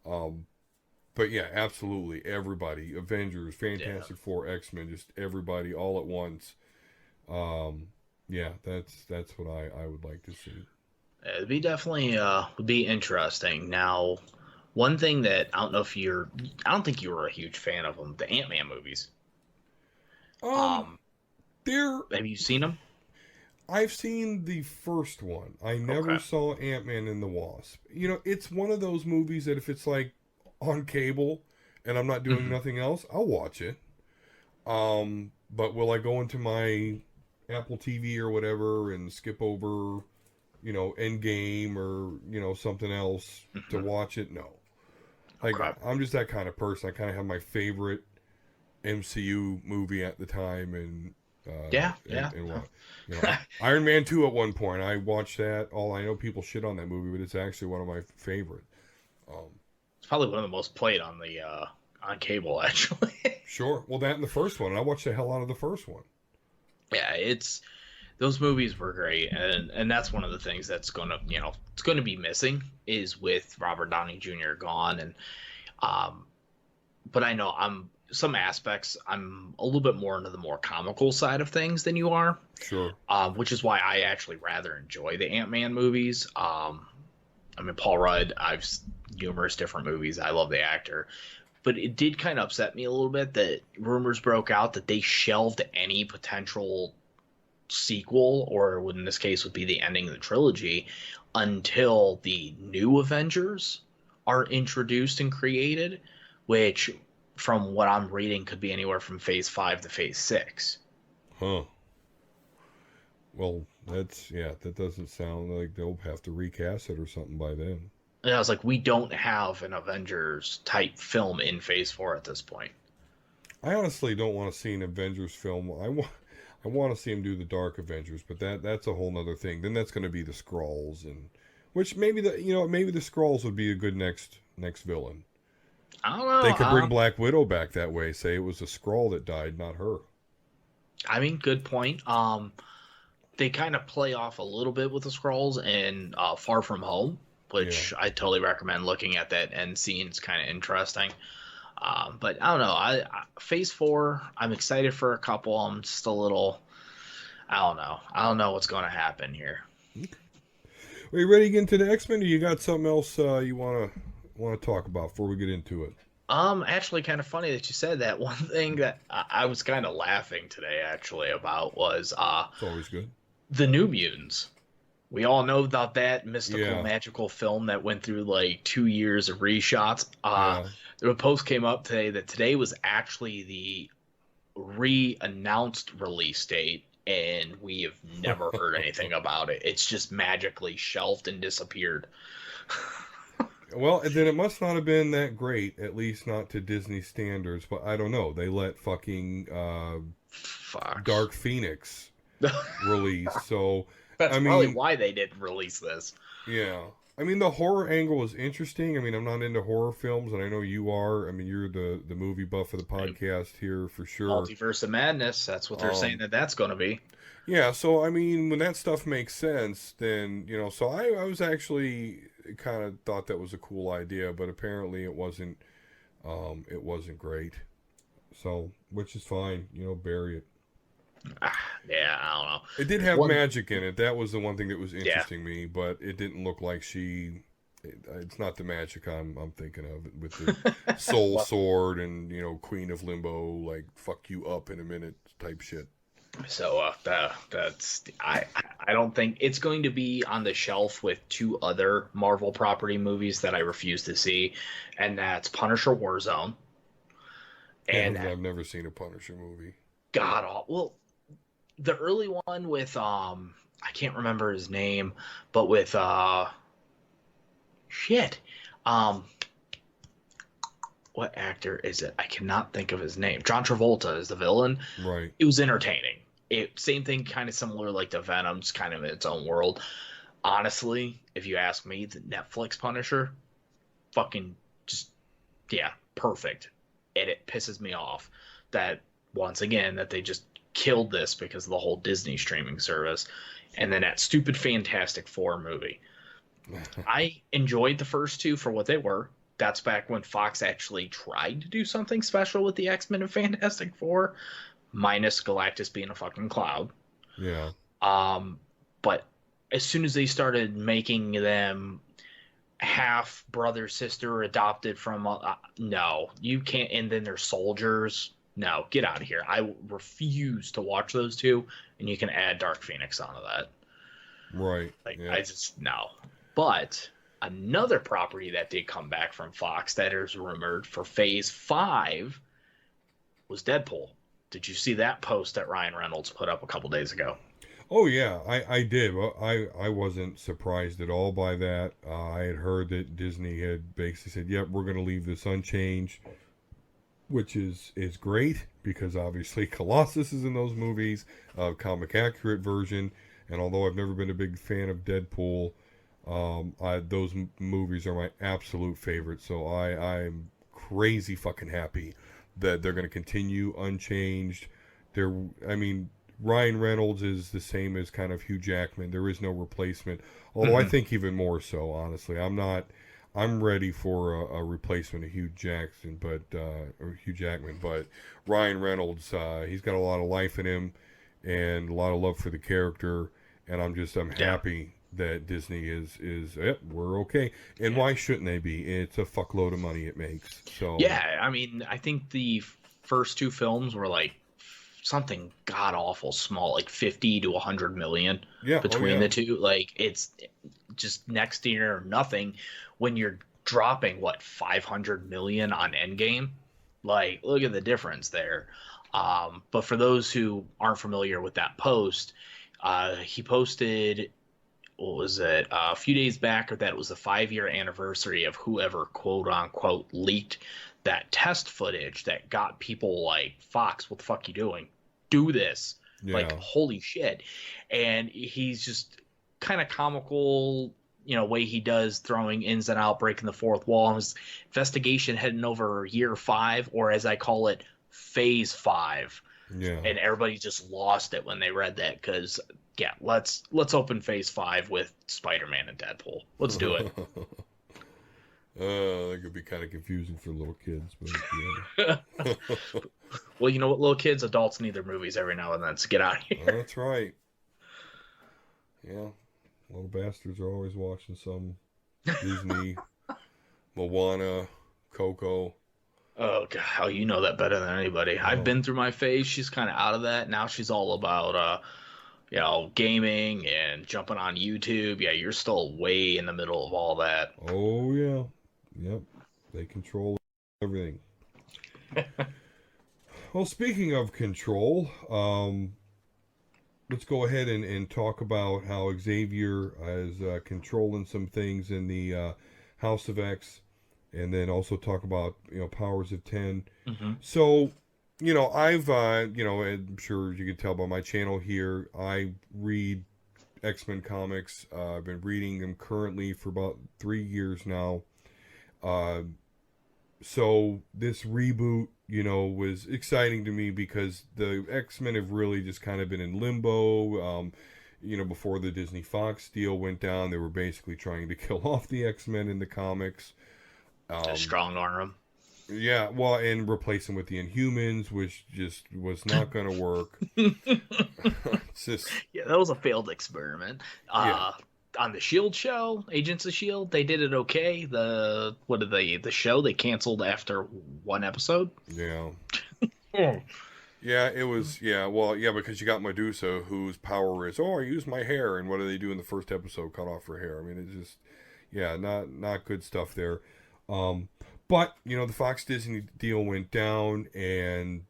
Speaker 1: But yeah, absolutely everybody, Avengers, Fantastic Four, X-Men, just everybody all at once. Yeah, that's what I would like to see.
Speaker 2: It'd be definitely would be interesting. Now, one thing that I don't think you were a huge fan of them, the Ant-Man movies.
Speaker 1: Um, there,
Speaker 2: Have you seen them?
Speaker 1: I've seen the first one. I never
Speaker 2: Okay.
Speaker 1: saw Ant-Man and the Wasp. It's one of those movies that if it's like on cable and I'm not doing nothing else, I'll watch it. But will I go into my Apple TV or whatever and skip over, Endgame or, something else to watch it? No. Like,
Speaker 2: Okay.
Speaker 1: I'm just that kind of person. I kind of have my favorite MCU movie at the time and
Speaker 2: Yeah, yeah.
Speaker 1: and what Iron Man 2 at one point. I watched that. I know people shit on that movie, but it's actually one of my favorite.
Speaker 2: It's probably one of the most played on the on cable, actually.
Speaker 1: Sure. Well, that and the first one. I watched the hell out of the first one.
Speaker 2: Yeah, those movies were great, and that's one of the things that's it's gonna be missing is with Robert Downey Jr. gone, and but I know some aspects I'm a little bit more into the more comical side of things than you are,
Speaker 1: Sure.
Speaker 2: which is why I actually rather enjoy the Ant-Man movies. I mean, Paul Rudd, numerous different movies. I love the actor. But it did kind of upset me a little bit that rumors broke out that they shelved any potential sequel, or in this case would be the ending of the trilogy, until the new Avengers are introduced and created, which, from what I'm reading, could be anywhere from Phase 5 to Phase 6.
Speaker 1: Huh. Well, that doesn't sound like they'll have to recast it or something by then.
Speaker 2: And I was like, we don't have an Avengers type film in Phase 4 at this point.
Speaker 1: I honestly don't want to see an Avengers film. I want to see him do the Dark Avengers, but that's a whole nother thing. Then that's going to be the Skrulls, and which maybe the Skrulls would be a good next villain.
Speaker 2: I don't know.
Speaker 1: They could bring Black Widow back that way. Say it was a Skrull that died, not her.
Speaker 2: I mean, good point. They kind of play off a little bit with the Skrulls in Far From Home, which I totally recommend looking at that end scene. It's kind of interesting. But I don't know. Phase 4, I'm excited for a couple. I'm just a little, I don't know. I don't know what's going to happen here.
Speaker 1: Are you ready to get into the X-Men, or you got something else you want to talk about before we get into it?
Speaker 2: Actually, kind of funny that you said that. One thing that I was kind of laughing today, actually, about was
Speaker 1: it's always good.
Speaker 2: The New Mutants. We all know about that mystical,
Speaker 1: Yeah.
Speaker 2: magical film that went through like 2 years of reshots.
Speaker 1: Yeah.
Speaker 2: The post came up today that today was actually the re-announced release date, and we have never heard anything about it. It's just magically shelved and disappeared.
Speaker 1: Well, then it must not have been that great, at least not to Disney standards. But I don't know. They let fucking
Speaker 2: Fuck.
Speaker 1: Dark Phoenix release, so
Speaker 2: That's
Speaker 1: I
Speaker 2: probably
Speaker 1: mean,
Speaker 2: why they didn't release this.
Speaker 1: yeah. I mean, the horror angle is interesting. I mean, I'm not into horror films, and I know you are. I mean, you're the movie buff of the podcast here for sure.
Speaker 2: Multiverse of Madness. That's what they're saying that's going to be.
Speaker 1: Yeah, so I mean, when that stuff makes sense, then so I was actually kind of thought that was a cool idea, but apparently it wasn't great. So, which is fine, bury it.
Speaker 2: Yeah, I don't know.
Speaker 1: It did
Speaker 2: There's
Speaker 1: have
Speaker 2: one.
Speaker 1: magic in it. That was the one thing that was
Speaker 2: Yeah.
Speaker 1: interesting me, but it didn't look like it's not the magic I'm thinking of with the soul
Speaker 2: Well,
Speaker 1: sword and Queen of Limbo, like fuck you up in a minute type shit.
Speaker 2: so that's I don't think it's going to be on the shelf with two other Marvel property movies that I refuse to see, and that's Punisher Warzone
Speaker 1: Yeah,
Speaker 2: and
Speaker 1: I've never seen a Punisher movie.
Speaker 2: God awful. Well, the early one with I can't remember his name, but with shit. Um what actor is it? I cannot think of his name. John Travolta is the villain.
Speaker 1: Right.
Speaker 2: It was entertaining. It same thing, kind of similar like to Venom, just kind of in its own world. Honestly, if you ask me, the Netflix Punisher, fucking just yeah, perfect. And it pisses me off that once again that they just killed this because of the whole Disney streaming service, and then that stupid Fantastic Four movie. I enjoyed the first two for what they were. That's back when Fox actually tried to do something special with the X Men and Fantastic Four, minus Galactus being a fucking cloud.
Speaker 1: Yeah.
Speaker 2: Um, but as soon as they started making them half brother sister adopted from no, you can't. And then they're soldiers. No, get out of here. I refuse to watch those two, and you can add Dark Phoenix onto that.
Speaker 1: Right.
Speaker 2: Like
Speaker 1: Yeah.
Speaker 2: I just no. But another property that did come back from Fox that is rumored for Phase 5 was Deadpool. Did you see that post that Ryan Reynolds put up a couple days ago?
Speaker 1: Oh yeah, I did. Well, I wasn't surprised at all by that. I had heard that Disney had basically said, "Yep, we're going to leave this unchanged," which is great because obviously Colossus is in those movies, comic accurate version. And although I've never been a big fan of Deadpool, those movies are my absolute favorite. So I'm crazy fucking happy that they're going to continue unchanged. I mean, Ryan Reynolds is the same as kind of Hugh Jackman. There is no replacement. Although I
Speaker 2: Mm-hmm.
Speaker 1: think even more so, honestly. I'm not. I'm ready for a replacement of Hugh Jackson, or Hugh Jackman. But Ryan Reynolds, he's got a lot of life in him and a lot of love for the character. And I'm
Speaker 2: Yeah.
Speaker 1: happy that Disney is yep, we're okay. And
Speaker 2: Yeah.
Speaker 1: why shouldn't they be? It's a fuckload of money it makes. So
Speaker 2: Yeah, I mean, I think the first two films were like something god awful small, like 50 to 100 million
Speaker 1: yeah, oh
Speaker 2: between
Speaker 1: yeah,
Speaker 2: the two. Like it's just next to year nothing when you're dropping what 500 million on Endgame. Like look at the difference there. But for those who aren't familiar with that post, he posted what was it a few days back or that it was the 5 year anniversary of whoever quote unquote leaked that test footage that got people like Fox, what the fuck you doing? Do this. Like
Speaker 1: yeah.
Speaker 2: holy shit. And he's just kind of comical, way he does throwing ins and out, breaking the fourth wall. And his investigation heading over year 5, or as I call it, phase 5.
Speaker 1: Yeah.
Speaker 2: And everybody just lost it when they read that because yeah, let's open phase 5 with Spider-Man and Deadpool. Let's do it.
Speaker 1: That could be kind of confusing for little kids, but yeah.
Speaker 2: Well, you know what, little kids, adults need their movies every now and then, so get out of here.
Speaker 1: That's right. Yeah. Little bastards are always watching some Disney, Moana, Coco.
Speaker 2: Oh god, oh, you know that better than anybody. I've
Speaker 1: Oh,
Speaker 2: been through my phase. She's kind of out of that now. She's all about gaming and jumping on YouTube. Yeah, you're still way in the middle of all that.
Speaker 1: oh yeah. Yep. They control everything. Well, speaking of control, let's go ahead and talk about how Xavier is controlling some things in the House of X, and then also talk about Powers of 10.
Speaker 2: Hmm.
Speaker 1: So, I've I'm sure you can tell by my channel here, I read X-Men comics. I've been reading them currently for about 3 years now. Uh, so this reboot, was exciting to me because the X-Men have really just kind of been in limbo. Before the Disney Fox deal went down, they were basically trying to kill off the X-Men in the comics.
Speaker 2: Just
Speaker 1: Um,
Speaker 2: strong arm 'em.
Speaker 1: Yeah, well, and replace him with the Inhumans, which just was not going to work. It's just,
Speaker 2: Yeah, that was a failed experiment.
Speaker 1: yeah,
Speaker 2: On the Shield show, Agents of Shield, they did it okay. The show they canceled after one episode.
Speaker 1: yeah.
Speaker 2: Oh.
Speaker 1: Yeah, it was, yeah, well, yeah, because you got Medusa, whose power is, oh, I use my hair, and what do they do in the first episode? Cut off her hair. I mean, it's just, yeah, not good stuff there. Um, but, the Fox Disney deal went down, and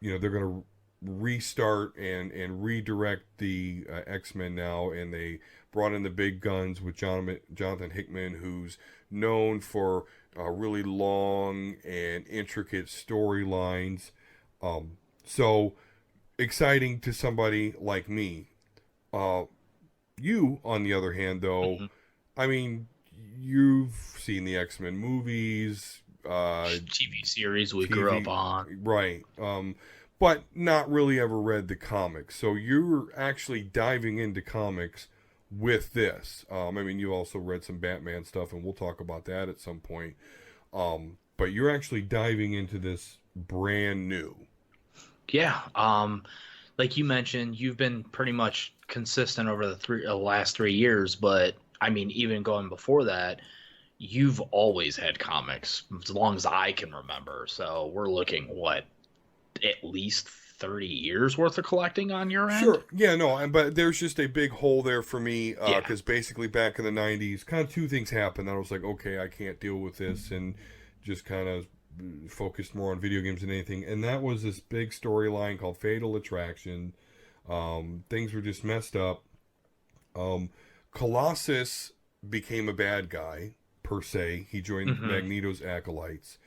Speaker 1: they're going to restart and redirect the X-Men now, and they brought in the big guns with Jonathan Hickman, who's known for really long and intricate storylines. So exciting to somebody like me. uh you, on the other hand, though,
Speaker 2: Mhm.
Speaker 1: I mean, you've seen the X-Men movies,
Speaker 2: TV series we grew up
Speaker 1: TV,
Speaker 2: on.
Speaker 1: right? But not really ever read the comics. So you're actually diving into comics with this. I mean, you also read some Batman stuff, and we'll talk about that at some point. But you're actually diving into this brand new.
Speaker 2: Yeah. Like you mentioned, you've been pretty much consistent over the last 3 years, but I mean, even going before that, you've always had comics as long as I can remember. So we're looking what, at least 30 years worth of collecting on your end?
Speaker 1: Sure. Yeah, no, but there's just a big hole there for me
Speaker 2: Yeah.
Speaker 1: because basically back in the 90s, kind of two things happened. I was like, okay, I can't deal with this, and just kind of focused more on video games than anything. And that was this big storyline called Fatal Attraction. Things were just messed up. Um, Colossus became a bad guy, per se. He joined
Speaker 2: Hmm.
Speaker 1: Magneto's acolytes.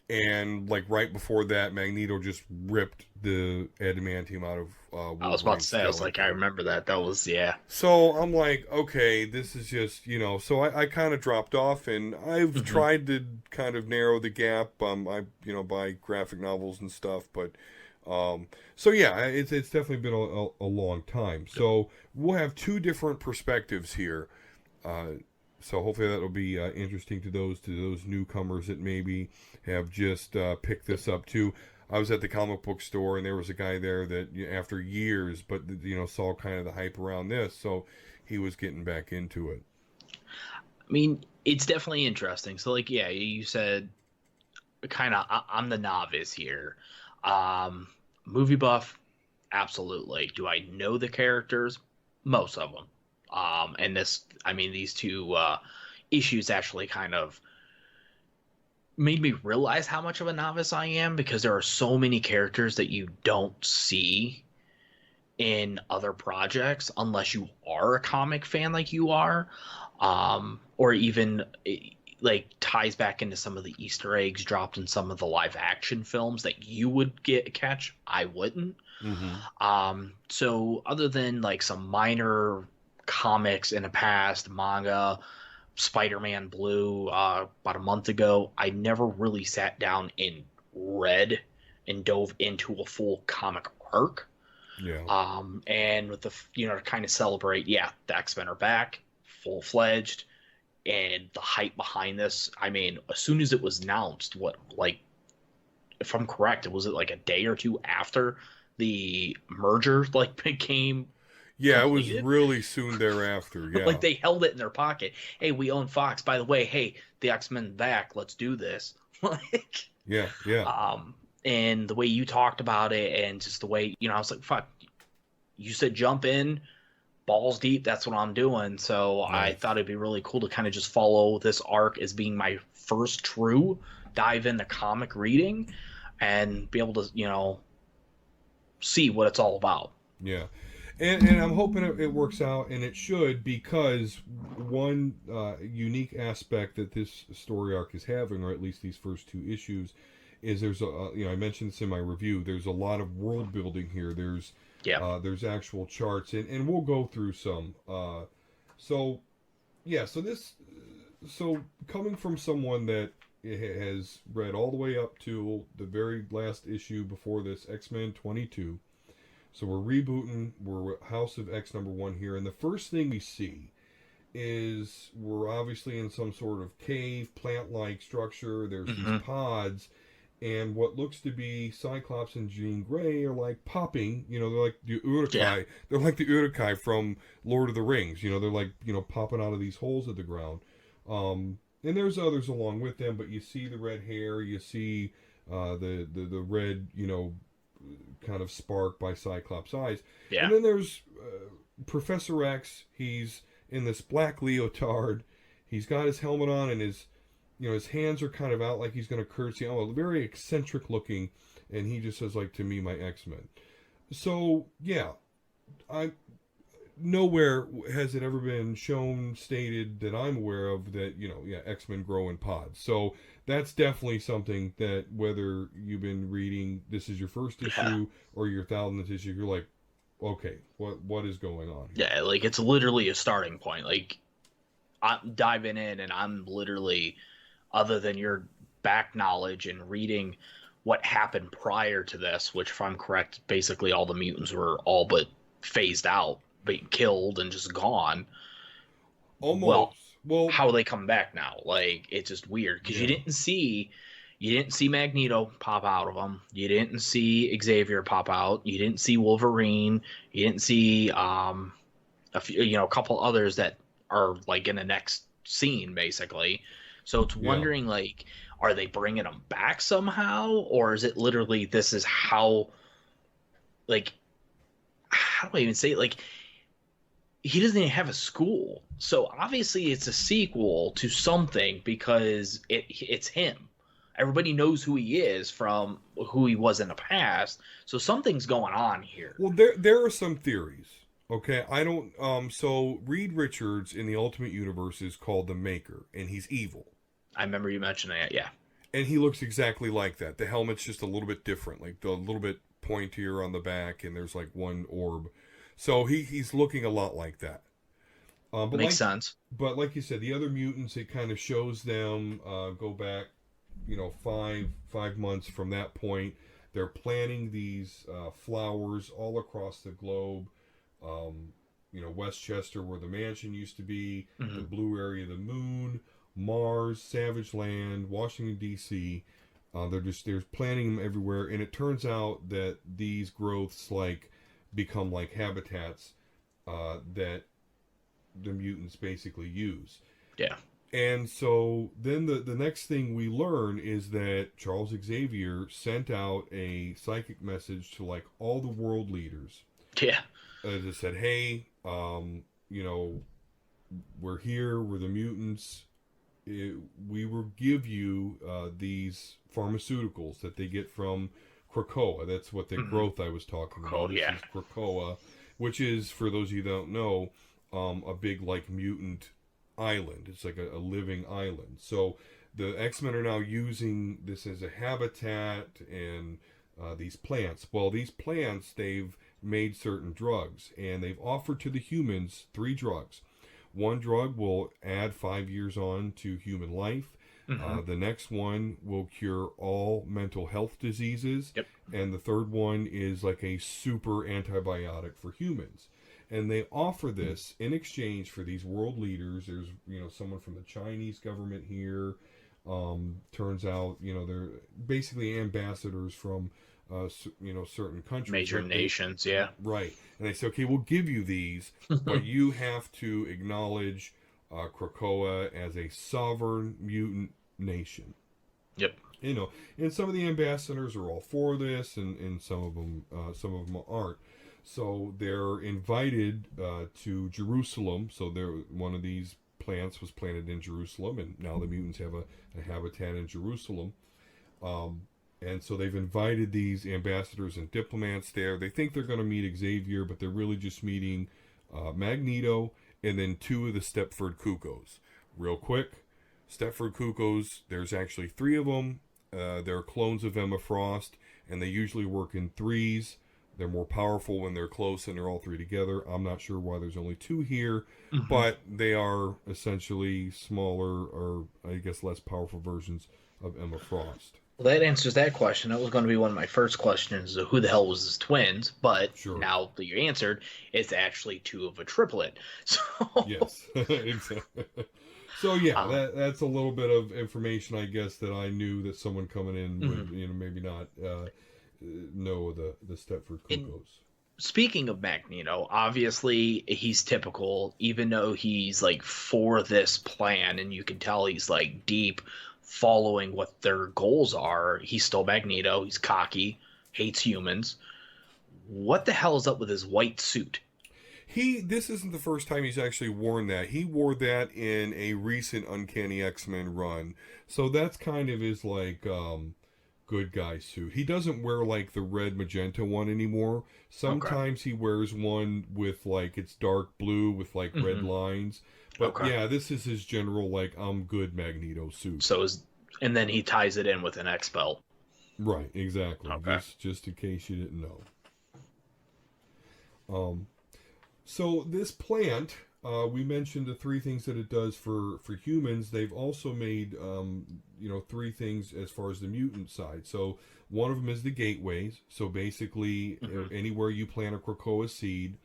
Speaker 1: And like right before that, Magneto just ripped the adamantium out of
Speaker 2: I was about to
Speaker 1: Wolverine's
Speaker 2: say, I was like, I
Speaker 1: skeleton.
Speaker 2: remember that. That was, yeah.
Speaker 1: So I'm like, okay, this is just, so I kind of dropped off, and I've
Speaker 2: Hmm.
Speaker 1: tried to kind of narrow the gap. Buy graphic novels and stuff, but so yeah, it's definitely been a long time. So we'll have two different perspectives here. Uh, so hopefully that'll be interesting to those newcomers that maybe have just picked this up too. I was at the comic book store, and there was a guy there that, after years, but saw kind of the hype around this, so he was getting back into it.
Speaker 2: I mean, it's definitely interesting. So, like, yeah, you said kind of, I'm the novice here. Um, Movie buff, absolutely. Do I know the characters? Most of them. And this, I mean, these two issues actually kind of made me realize how much of a novice I am because there are so many characters that you don't see in other projects unless you are a comic fan like you are, or even like ties back into some of the Easter eggs dropped in some of the live action films that you would get catch. I wouldn't.
Speaker 1: Mm-hmm.
Speaker 2: So other than like some minor comics in the past, manga, Spider-Man Blue, about a month ago, I never really sat down and read and dove into a full comic arc.
Speaker 1: Yeah.
Speaker 2: And with the, to kind of celebrate, yeah, the X-Men are back, full fledged, and the hype behind this. I mean, as soon as it was announced, what, like, if I'm correct, was it like a day or two after the merger like became
Speaker 1: Yeah, it was
Speaker 2: completed?
Speaker 1: really soon thereafter. Yeah.
Speaker 2: Like they held it in their pocket. Hey, we own Fox. By the way, hey, the X-Men back. Let's do this. Like,
Speaker 1: Yeah. Yeah.
Speaker 2: and the way you talked about it, and just the way, I was like, fuck. You said jump in, balls deep. That's what I'm doing. So I
Speaker 1: Nice.
Speaker 2: thought it'd be really cool to kind of just follow this arc as being my first true dive into comic reading, and be able to, see what it's all about.
Speaker 1: Yeah. And I'm hoping it works out, and it should, because one unique aspect that this story arc is having, or at least these first two issues, is there's I mentioned this in my review. There's a lot of world building here.
Speaker 2: Yeah.
Speaker 1: There's actual charts, and we'll go through some. So yeah, so coming from someone that has read all the way up to the very last issue before this, X-Men 22. So we're rebooting. We're House of X #1 here, and the first thing we see is we're obviously in some sort of cave, plant-like structure. There's these
Speaker 2: Hmm.
Speaker 1: pods, and what looks to be Cyclops and Jean Grey are like popping. You know, they're like the
Speaker 2: Yeah.
Speaker 1: Urukai. They're like the Urukai from Lord of the Rings. You know, they're like popping out of these holes at the ground. And there's others along with them, but you see the red hair. You see the red kind of spark by Cyclops' eyes, and
Speaker 2: Yeah.
Speaker 1: then there's Professor X. He's in this black leotard. He's got his helmet on, and his hands are kind of out like he's going to curtsy. Oh, very eccentric looking, and he just says like, to me, my X-Men. So yeah, I nowhere has it ever been shown, stated that I'm aware of that X-Men grow in pods. So that's definitely something that whether you've been reading this is your first
Speaker 2: Yeah.
Speaker 1: issue or your thousandth issue, you're like, okay, what is going on here?
Speaker 2: Yeah. Like it's literally a starting point. Like I'm diving in, and I'm literally, other than your back knowledge and reading what happened prior to this, which, if I'm correct, basically all the mutants were all but phased out, being killed and just gone. Well,
Speaker 1: Almost. Well,
Speaker 2: how are they coming back now? Like it's just weird because
Speaker 1: yeah.
Speaker 2: you didn't see Magneto pop out of them. You didn't see Xavier pop out. You didn't see Wolverine. You didn't see a few, a couple others that are like in the next scene basically. So it's
Speaker 1: Yeah.
Speaker 2: wondering like, are they bringing them back somehow, or is it literally this is how, like, how do I even say it? Like, he doesn't even have a school, so obviously it's a sequel to something because it's him. Everybody knows who he is from who he was in the past, so something's going on here.
Speaker 1: Well, there are some theories. Okay, I don't. So Reed Richards in the Ultimate Universe is called the Maker, and he's evil,
Speaker 2: I remember you mentioning it. Yeah.
Speaker 1: and he looks exactly like that. The helmet's just a little bit different, like a little bit pointier on the back, and there's like one orb. So he's looking a lot like that. But
Speaker 2: Makes sense.
Speaker 1: like you said, the other mutants, it kind of shows them go back, 5 months from that point. They're planting these flowers all across the globe. Westchester, where the mansion used to be, the
Speaker 2: Hmm.
Speaker 1: blue area of the moon, Mars, Savage Land, Washington D.C. They're planting them everywhere, and it turns out that these growths become like habitats that the mutants basically use.
Speaker 2: Yeah.
Speaker 1: And so then the next thing we learn is that Charles Xavier sent out a psychic message to like all the world leaders
Speaker 2: Yeah.
Speaker 1: that said, "Hey, we're here. We're the mutants. We will give you these pharmaceuticals that they get from Krakoa. That's what the
Speaker 2: Hmm.
Speaker 1: growth I was talking
Speaker 2: Cool.
Speaker 1: about. This
Speaker 2: Yeah.
Speaker 1: is Krakoa, which is, for those of you that don't know, a big like mutant island. It's like a living island. So the X-Men are now using this as a habitat and these plants. Well, these plants, they've made certain drugs, and they've offered to the humans 3 drugs. One drug will add 5 years on to human life.
Speaker 2: Hmm.
Speaker 1: The next one will cure all mental health diseases.
Speaker 2: Yep.
Speaker 1: And the third one is like a super antibiotic for humans. And they offer this in exchange for these world leaders. There's, someone from the Chinese government here. Turns out, they're basically ambassadors from, certain countries.
Speaker 2: Major nations. Yeah.
Speaker 1: Right. And they say, okay, we'll give you these, but you have to acknowledge Krakoa as a sovereign mutant nation.
Speaker 2: Yep.
Speaker 1: And some of the ambassadors are all for this, and some of them aren't. So they're invited to Jerusalem. So one of these plants was planted in Jerusalem, and now the mutants have a habitat in Jerusalem. And so they've invited these ambassadors and diplomats there. They think they're going to meet Xavier, but they're really just meeting Magneto and then 2 of the Stepford Cuckoos. Real quick, Stepford Cuckoos, there's actually 3 of them. They're clones of Emma Frost, and they usually work in threes. They're more powerful when they're close and they're all 3 together. I'm not sure why there's only 2 here,
Speaker 2: Hmm.
Speaker 1: but they are essentially smaller, or I guess less powerful versions of Emma Frost.
Speaker 2: Well, that answers that question. That was going to be one of my first questions: who the hell was his twins? But
Speaker 1: Sure.
Speaker 2: now that you answered, it's actually two of a triplet. So,
Speaker 1: Yes. Exactly. So yeah,
Speaker 2: um,
Speaker 1: that's a little bit of information, I guess, that I knew that someone coming in would,
Speaker 2: mhm.
Speaker 1: maybe not know the Stepford
Speaker 2: And
Speaker 1: Cuckoos.
Speaker 2: speaking of Magneto, obviously he's typical, even though he's like for this plan, and you can tell he's like deep following what their goals are. He's still Magneto. He's cocky, hates humans. What the hell is up with his white suit?
Speaker 1: This isn't the first time he's actually worn that. He wore that in a recent Uncanny X-Men run. So that's kind of his like good guy suit. He doesn't wear like the red magenta one anymore.
Speaker 2: Okay.
Speaker 1: Sometimes he wears one with like it's dark blue with like red
Speaker 2: Hmm.
Speaker 1: lines. But
Speaker 2: Okay.
Speaker 1: yeah, this is his general like I'm good Magneto suit.
Speaker 2: So is and then he ties it in with an X belt.
Speaker 1: Right, exactly.
Speaker 2: Okay.
Speaker 1: Just in case you didn't know. Um So this plant, we mentioned the three things that it does for humans. They've also made three things as far as the mutant side. So one of them is the gateways. So basically,
Speaker 2: Hmm.
Speaker 1: anywhere you plant a Krakoa seed,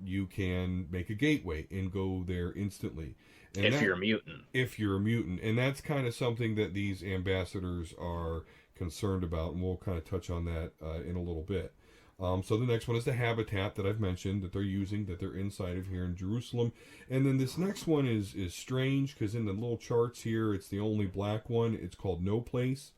Speaker 1: you can make a gateway and go there instantly. And
Speaker 2: If
Speaker 1: that
Speaker 2: you're a mutant.
Speaker 1: if you're a mutant, and that's kind of something that these ambassadors are concerned about, and we'll kind of touch on that in a little bit. So the next one is the habitat that I've mentioned that they're using, that they're inside of here in Jerusalem, and then this next one is strange because in the little charts here, it's the only black one. It's called No Place.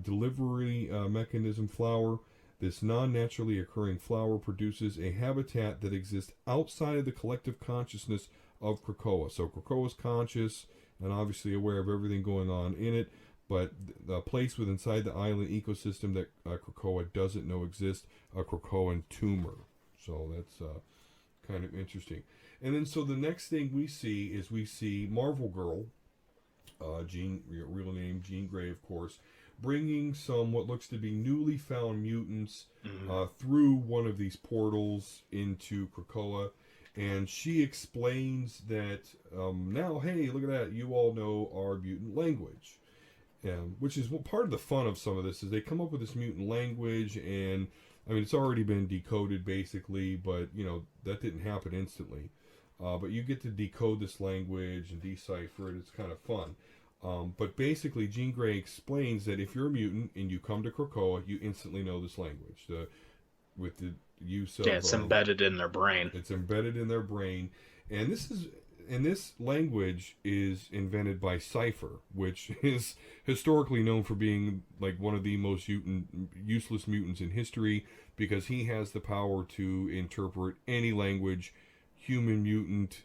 Speaker 1: Delivery mechanism flower. This non-naturally occurring flower produces a habitat that exists outside of the collective consciousness of Krakoa. So Krakoa's conscious and obviously aware of everything going on in it, but the place within inside the island ecosystem that Krakoa doesn't know exists, a Krakoan tumor. So that's kind of interesting. And then so the next thing we see Marvel Girl, Jean, real name Jean Grey, of course, bringing some what looks to be newly found mutants
Speaker 2: Hmm.
Speaker 1: through one of these portals into Krakoa. And she explains that now, hey, look at that, you all know our mutant language. Which is part of the fun of some of this is they come up with this mutant language, and I mean it's already been decoded basically, but that didn't happen instantly. But you get to decode this language and decipher it. It's kind of fun. But basically, Jean Grey explains that if you're a mutant and you come to Krakoa, you instantly know this language. With the use
Speaker 2: Yeah,
Speaker 1: of
Speaker 2: it's embedded in their brain.
Speaker 1: it's embedded in their brain, and this language is invented by Cypher, which is historically known for being like one of the most useless mutants in history because he has the power to interpret any language, human, mutant,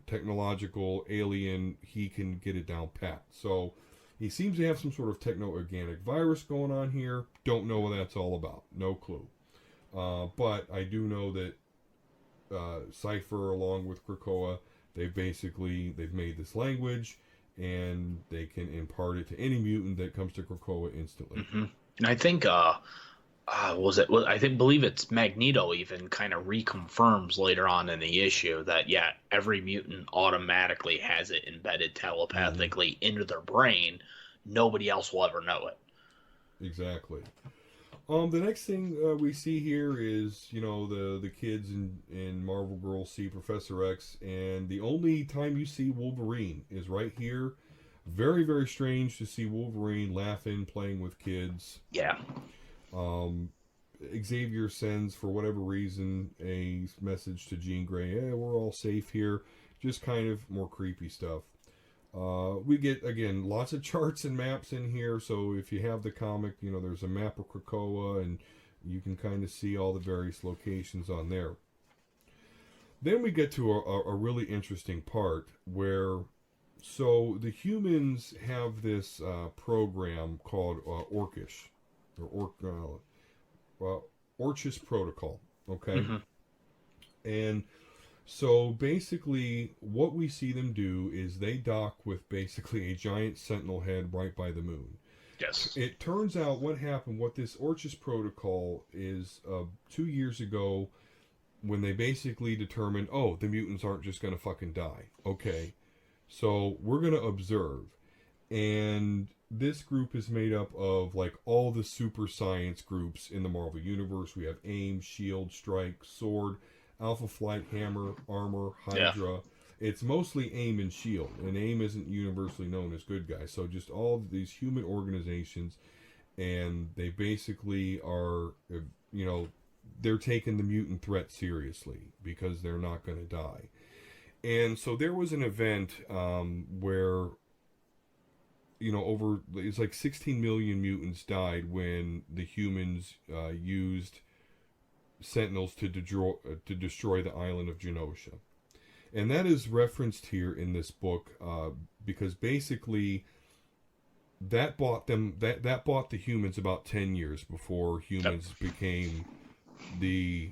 Speaker 1: technological, alien. He can get it down pat. So he seems to have some sort of techno-organic virus going on here. Don't know what that's all about. No clue. But I do know that Cypher, along with Krakoa, they've made this language, and they can impart it to any mutant that comes to Krakoa instantly.
Speaker 2: Hmm. And I think was it? I think believe it's Magneto even kind of reconfirms later on in the issue that yeah, every mutant automatically has it embedded
Speaker 1: Mm-hmm.
Speaker 2: telepathically into their brain. Nobody else will ever know it.
Speaker 1: Exactly. The next thing we see here is the kids in Marvel Girl see Professor X, and the only time you see Wolverine is right here. Very very strange to see Wolverine laughing, playing with kids.
Speaker 2: Yeah.
Speaker 1: Um, Xavier sends, for whatever reason, a message to Jean Grey. Hey, we're all safe here. Just kind of more creepy stuff. We get, again, lots of charts and maps in here. So if you have the comic, there's a map of Krakoa, and you can kind of see all the various locations on there. Then we get to a really interesting part where, so the humans have this program called Orcish, or Orchis Protocol. Okay,
Speaker 2: Hmm.
Speaker 1: and so basically, what we see them do is they dock with basically a giant sentinel head right by the moon.
Speaker 2: Yes.
Speaker 1: It turns out what happened, what this Orchis Protocol is 2 years ago, when they basically determined, oh, the mutants aren't just going to fucking die. Okay, so we're going to observe. And this group is made up of like all the super science groups in the Marvel Universe. We have AIM, Shield, Strike, Sword, Alpha Flight, Hammer, Armor,
Speaker 2: Yeah.
Speaker 1: Hydra. It's mostly AIM and Shield, and AIM isn't universally known as good guys. So just all of these human organizations, and they basically are, they're taking the mutant threat seriously because they're not going to die. And so there was an event where over it's like 16 million mutants died when the humans used Sentinels to destroy the island of Genosha, and that is referenced here in this book because basically that bought the humans about 10 years before humans became the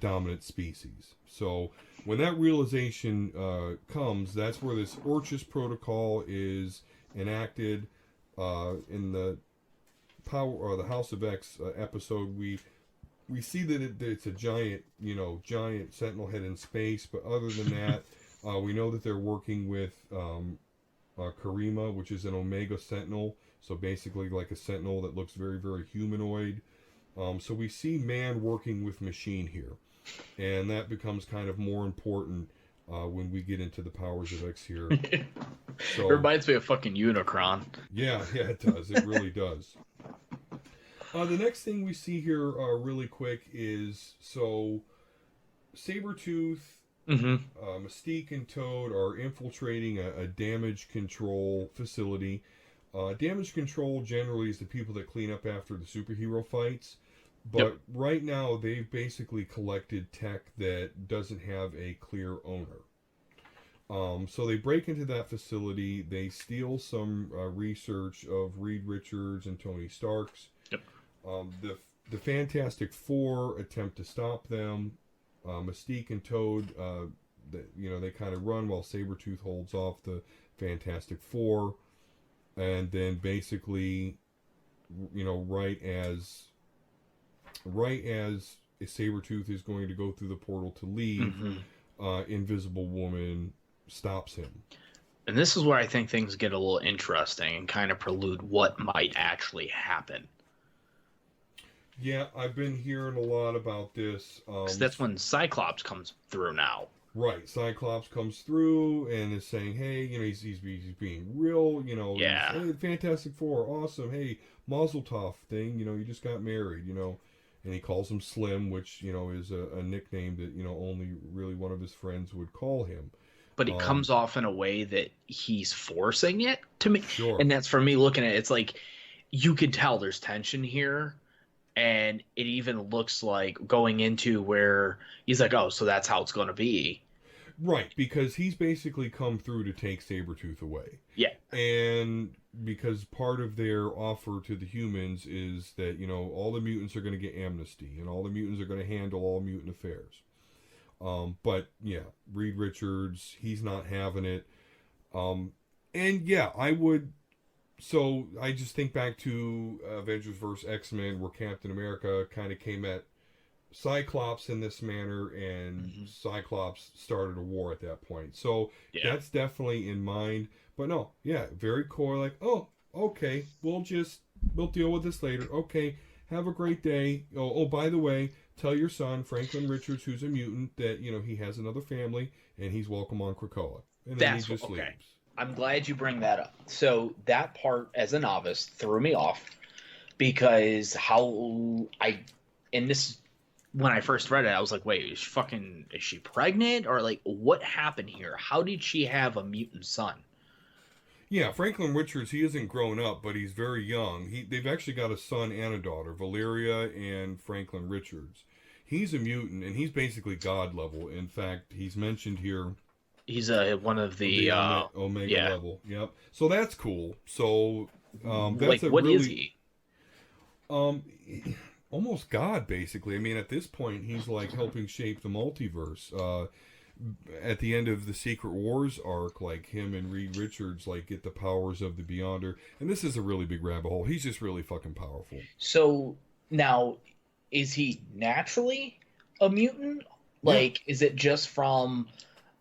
Speaker 1: dominant species. So when that realization comes, that's where this Orchis Protocol is enacted. In the Power or the House of X episode, we see that it's a giant Sentinel head in space. But other than that, we know that they're working with Karima, which is an Omega Sentinel. So basically, like a Sentinel that looks very, very humanoid. So we see man working with machine here, and that becomes kind of more important when we get into the powers of X here. So,
Speaker 2: it reminds me of fucking Unicron.
Speaker 1: Yeah, it does. It really does. The next thing we see here really quick is Sabretooth, Mystique, and Toad are infiltrating a damage control facility. Damage control generally is the people that clean up after the superhero fights. But right now, they've basically collected tech that doesn't have a clear owner. So they break into that facility. They steal some research of Reed Richards and Tony Stark's. The Fantastic Four attempt to stop them. Mystique and Toad, they kind of run while Sabretooth holds off the Fantastic Four. And then basically, right as Sabretooth is going to go through the portal to leave, Invisible Woman stops him.
Speaker 2: And this is where I think things get a little interesting and kind of prelude what might actually happen.
Speaker 1: Yeah, I've been hearing a lot about this.
Speaker 2: Because that's when Cyclops comes through now.
Speaker 1: Right, Cyclops comes through and is saying, "Hey, he's being real.
Speaker 2: Yeah.
Speaker 1: Hey, Fantastic Four, awesome. Hey, Mazel Tov thing. You just got married. And he calls him Slim, which is a nickname that only really one of his friends would call him.
Speaker 2: But it comes off in a way that he's forcing it to me.
Speaker 1: Sure.
Speaker 2: And that's for me looking at it. It's like you can tell there's tension here. And it even looks like going into where he's like, oh, so that's how it's going to be.
Speaker 1: Right, because he's basically come through to take Sabretooth away.
Speaker 2: Yeah.
Speaker 1: And because part of their offer to the humans is that, all the mutants are going to get amnesty and all the mutants are going to handle all mutant affairs. But, yeah, Reed Richards, he's not having it. And, yeah, I would... So, I just think back to Avengers vs. X-Men, where Captain America kind of came at Cyclops in this manner, and Cyclops started a war at that point. So, that's definitely in mind. But no, yeah, very core, like, oh, okay, we'll deal with this later. Okay, have a great day. Oh, by the way, tell your son, Franklin Richards, who's a mutant, that, he has another family, and he's welcome on Krakoa. And then he just leaves.
Speaker 2: I'm glad you bring that up. So that part, as a novice, threw me off because when I first read it, I was like, wait, is she pregnant? Or like, what happened here? How did she have a mutant son?
Speaker 1: Yeah, Franklin Richards, he isn't grown up, but he's very young. They've actually got a son and a daughter, Valeria and Franklin Richards. He's a mutant, and he's basically God level. In fact, he's mentioned here.
Speaker 2: He's one of the
Speaker 1: Omega level. Yep. So that's cool. So
Speaker 2: that's what is he?
Speaker 1: Almost God, basically. I mean, at this point, he's like helping shape the multiverse. At the end of the Secret Wars arc, like him and Reed Richards like get the powers of the Beyonder, and this is a really big rabbit hole. He's just really fucking powerful.
Speaker 2: So now, is he naturally a mutant? Like, is it just from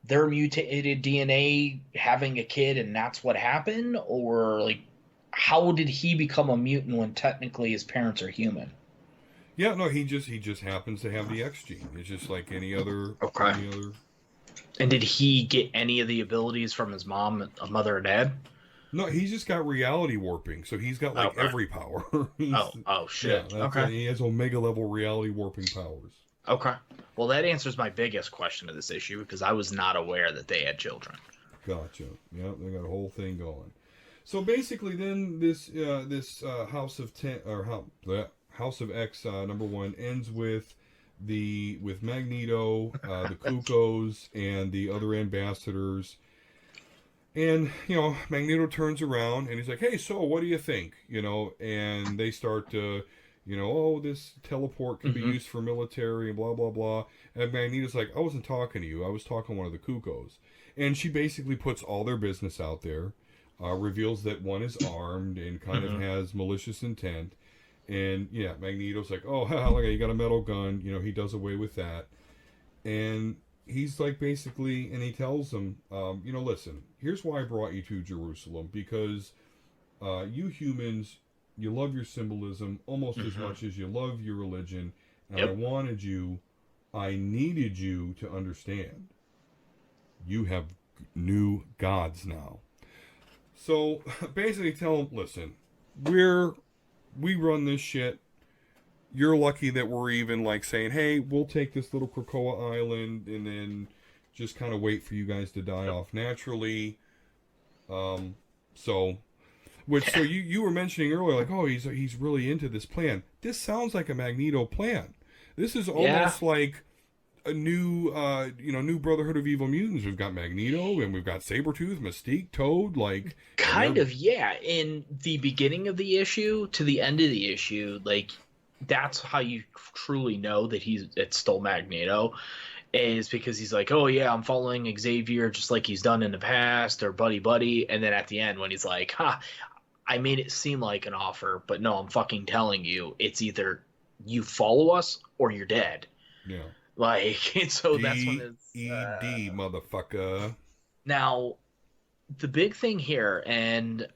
Speaker 2: their mutated DNA having a kid and that's what happened? Or like, how did he become a mutant when technically his parents are human?
Speaker 1: Yeah, no, he just happens to have the X gene. It's just like
Speaker 2: Okay.
Speaker 1: any other.
Speaker 2: And did he get any of the abilities from his mother, or dad?
Speaker 1: No, he's just got reality warping, so he's got like
Speaker 2: Okay.
Speaker 1: every power. he's
Speaker 2: Oh
Speaker 1: Yeah,
Speaker 2: shit.
Speaker 1: that's
Speaker 2: Okay.
Speaker 1: he has omega level reality warping powers.
Speaker 2: Okay. Well, that answers my biggest question of this issue because I was not aware that they had children.
Speaker 1: Gotcha. Yeah, they got a whole thing going. So basically, then this House of Ten or House of X #1 ends with Magneto, the Cuckoos, and the other ambassadors. And Magneto turns around and he's like, "Hey, so what do you think?" And they start to, "Oh, this teleport can be
Speaker 2: Mm-hmm.
Speaker 1: used for military and blah blah blah." And Magneto's like, "I wasn't talking to you. I was talking to one of the Cuckoos." And she basically puts all their business out there, reveals that one is armed and kind of
Speaker 2: Mm-hmm.
Speaker 1: has malicious intent. And yeah, Magneto's like, "Oh, look, you got a metal gun." He does away with that. And he's like basically, and he tells them, listen, here's why I brought you to Jerusalem, because you humans, you love your symbolism almost as
Speaker 2: Mm-hmm.
Speaker 1: much as you love your religion, and
Speaker 2: Yep.
Speaker 1: I needed you to understand you have new gods now. So basically tell them, listen, we run this shit. You're lucky that we're even like saying, hey, we'll take this little Krakoa island and then just kind of wait for you guys to die
Speaker 2: Yep.
Speaker 1: off naturally. Um, so, which so
Speaker 2: Yeah.
Speaker 1: you were mentioning earlier, like, oh, he's really into this plan. This sounds like a Magneto plan. This is
Speaker 2: Yeah.
Speaker 1: almost like a new Brotherhood of Evil Mutants. We've got Magneto and we've got Sabretooth, Mystique, Toad, like, and
Speaker 2: Kind
Speaker 1: they're
Speaker 2: of, yeah. In the beginning of the issue to the end of the issue, like that's how you truly know that it's still Magneto, is because he's like, oh yeah, I'm following Xavier just like he's done in the past, or buddy buddy, and then at the end when he's like, ha, I made it seem like an offer, but no, I'm fucking telling you, it's either you follow us or you're dead.
Speaker 1: yeah,
Speaker 2: Like, and so that's when it's
Speaker 1: DED motherfucker.
Speaker 2: now the big thing here, and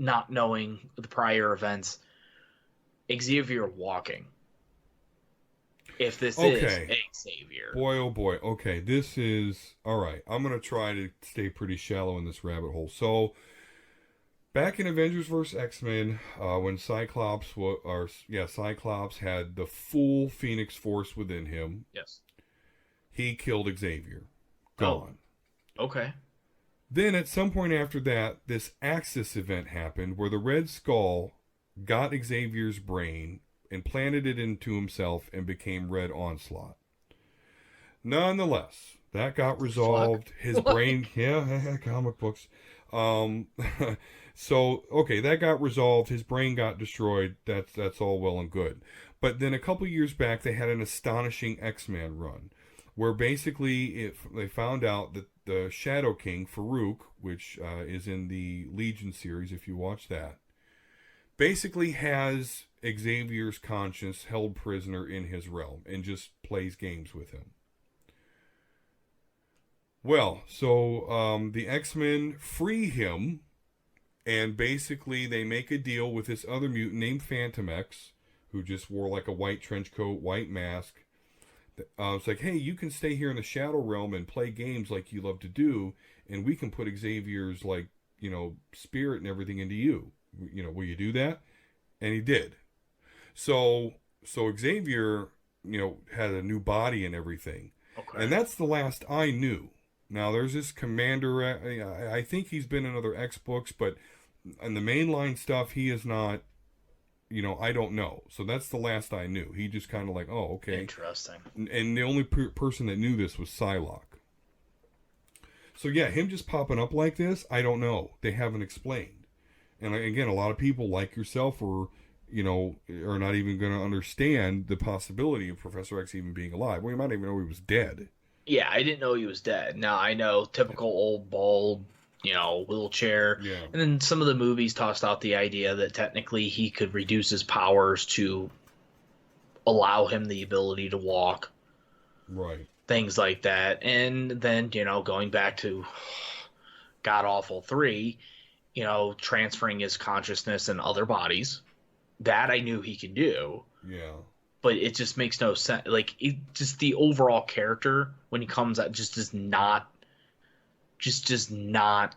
Speaker 2: not knowing the prior events, Xavier walking. If this is
Speaker 1: Okay,
Speaker 2: Xavier,
Speaker 1: boy, oh boy. Okay, this is all right. I'm gonna try to stay pretty shallow in this rabbit hole. So, back in Avengers vs X Men, when Cyclops had the full Phoenix Force within him,
Speaker 2: yes.
Speaker 1: he killed Xavier.
Speaker 2: Oh,
Speaker 1: Gone.
Speaker 2: okay.
Speaker 1: Then at some point after that, this Axis event happened where the Red Skull got Xavier's brain, implanted it into himself, and became Red Onslaught. Nonetheless, that got
Speaker 2: The fuck?
Speaker 1: resolved. His brain, yeah, comic books. Um, so okay, that got resolved. His brain got destroyed. That's all well and good. But then a couple years back, they had an astonishing X-Men run, where basically they found out that the Shadow King Farouk, which is in the Legion series, if you watch that, basically has Xavier's conscience held prisoner in his realm and just plays games with him. Well, so the X Men free him, and basically they make a deal with this other mutant named Phantom X, who just wore like a white trench coat, white mask. It's like, hey, you can stay here in the Shadow Realm and play games like you love to do, and we can put Xavier's like spirit and everything into you. Will you do that? And he did. So Xavier, had a new body and everything,
Speaker 2: Okay.
Speaker 1: and that's the last I knew. Now there's this Commander. I think he's been in other X books, but in the mainline stuff, he is not. I don't know. So that's the last I knew. He just kind of like, oh, okay.
Speaker 2: Interesting.
Speaker 1: And the only person that knew this was Psylocke. So yeah, him just popping up like this, I don't know. They haven't explained. And again, a lot of people like yourself are not even going to understand the possibility of Professor X even being alive. Well, you might even know he was dead.
Speaker 2: Yeah, I didn't know he was dead. Now I know typical old bald, wheelchair.
Speaker 1: Yeah.
Speaker 2: And then some of the movies tossed out the idea that technically he could reduce his powers to allow him the ability to walk,
Speaker 1: Right.
Speaker 2: things like that. And then, going back to God Awful 3, transferring his consciousness in other bodies. That I knew he could do,
Speaker 1: Yeah.
Speaker 2: but it just makes no sense. Like, just the overall character when he comes out just does not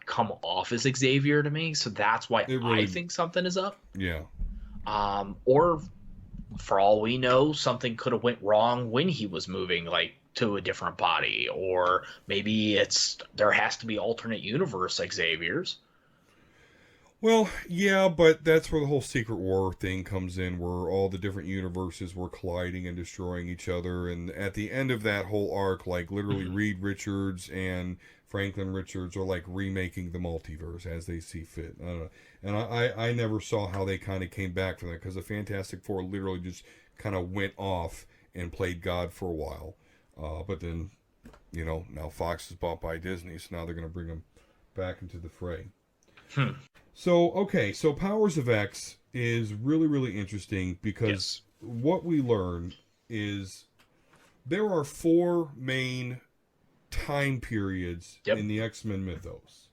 Speaker 2: come off as Xavier to me. So that's why
Speaker 1: It
Speaker 2: I
Speaker 1: really.
Speaker 2: think something is up.
Speaker 1: Yeah.
Speaker 2: Or for all we know, something could have went wrong when he was moving like to a different body, or maybe there has to be alternate universe Xavier's.
Speaker 1: Well, yeah, but that's where the whole Secret War thing comes in, where all the different universes were colliding and destroying each other. And at the end of that whole arc, like literally
Speaker 2: Mhm.
Speaker 1: Reed Richards and Franklin Richards are like remaking the multiverse as they see fit. I don't know. And I never saw how they kind of came back from that, because the Fantastic Four literally just kind of went off and played God for a while. But then, now Fox is bought by Disney, so now they're going to bring them back into the fray.
Speaker 2: Hmm.
Speaker 1: So, okay, so Powers of X is really, really interesting because
Speaker 2: Yes.
Speaker 1: what we learn is there are four main time periods
Speaker 2: Yep.
Speaker 1: in the X-Men mythos.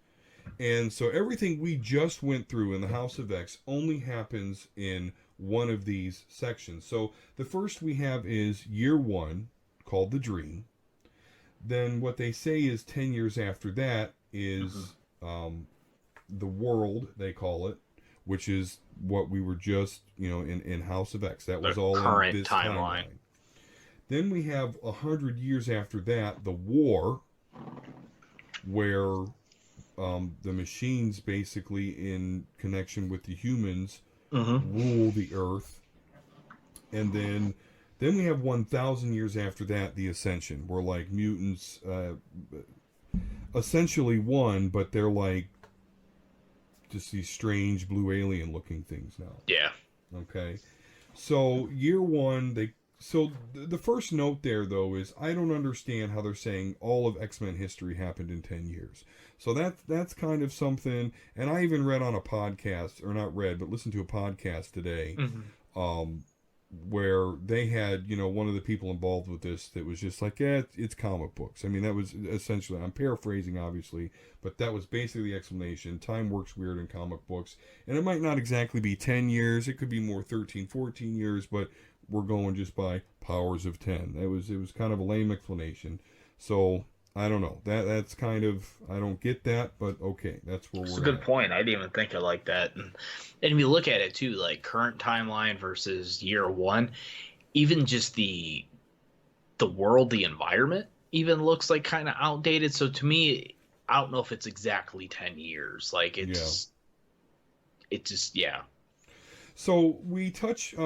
Speaker 1: And so everything we just went through in the House of X only happens in one of these sections. So the first we have is year one, called the Dream. Then what they say is 10 years after that
Speaker 2: Mhm.
Speaker 1: is the world, they call it, which is what we were just, in House of X. That
Speaker 2: The
Speaker 1: was all in
Speaker 2: current
Speaker 1: this
Speaker 2: timeline.
Speaker 1: timeline. Then we have 100 years after that, the war, where the machines, basically in connection with the humans,
Speaker 2: Hmm.
Speaker 1: rule the Earth. And then we have 1,000 years after that, the Ascension, where like mutants essentially won, but they're like just these strange blue alien looking things now.
Speaker 2: Yeah.
Speaker 1: Okay. So year one, the first note there though is I don't understand how they're saying all of X-Men history happened in 10 years. So that's kind of something. And I even read on a podcast, or not read, but listened to a podcast today,
Speaker 2: Hmm.
Speaker 1: um, where they had, one of the people involved with this that was just like, yeah, it's comic books. I mean, that was essentially, I'm paraphrasing obviously, but that was basically the explanation. Time works weird in comic books, and it might not exactly be 10 years, it could be more 13, 14 years, but we're going just by powers of 10. It was kind of a lame explanation. So I don't know. That's kind of, I don't get that, but okay, that's where
Speaker 2: It's a
Speaker 1: we're
Speaker 2: good
Speaker 1: at.
Speaker 2: point. I didn't even think of it like that. And if you look at it too, like current timeline versus year one, even just the world, the environment even looks like kind of outdated. So to me, I don't know if it's exactly 10 years. Like
Speaker 1: Yeah.
Speaker 2: it just, yeah.
Speaker 1: So we touch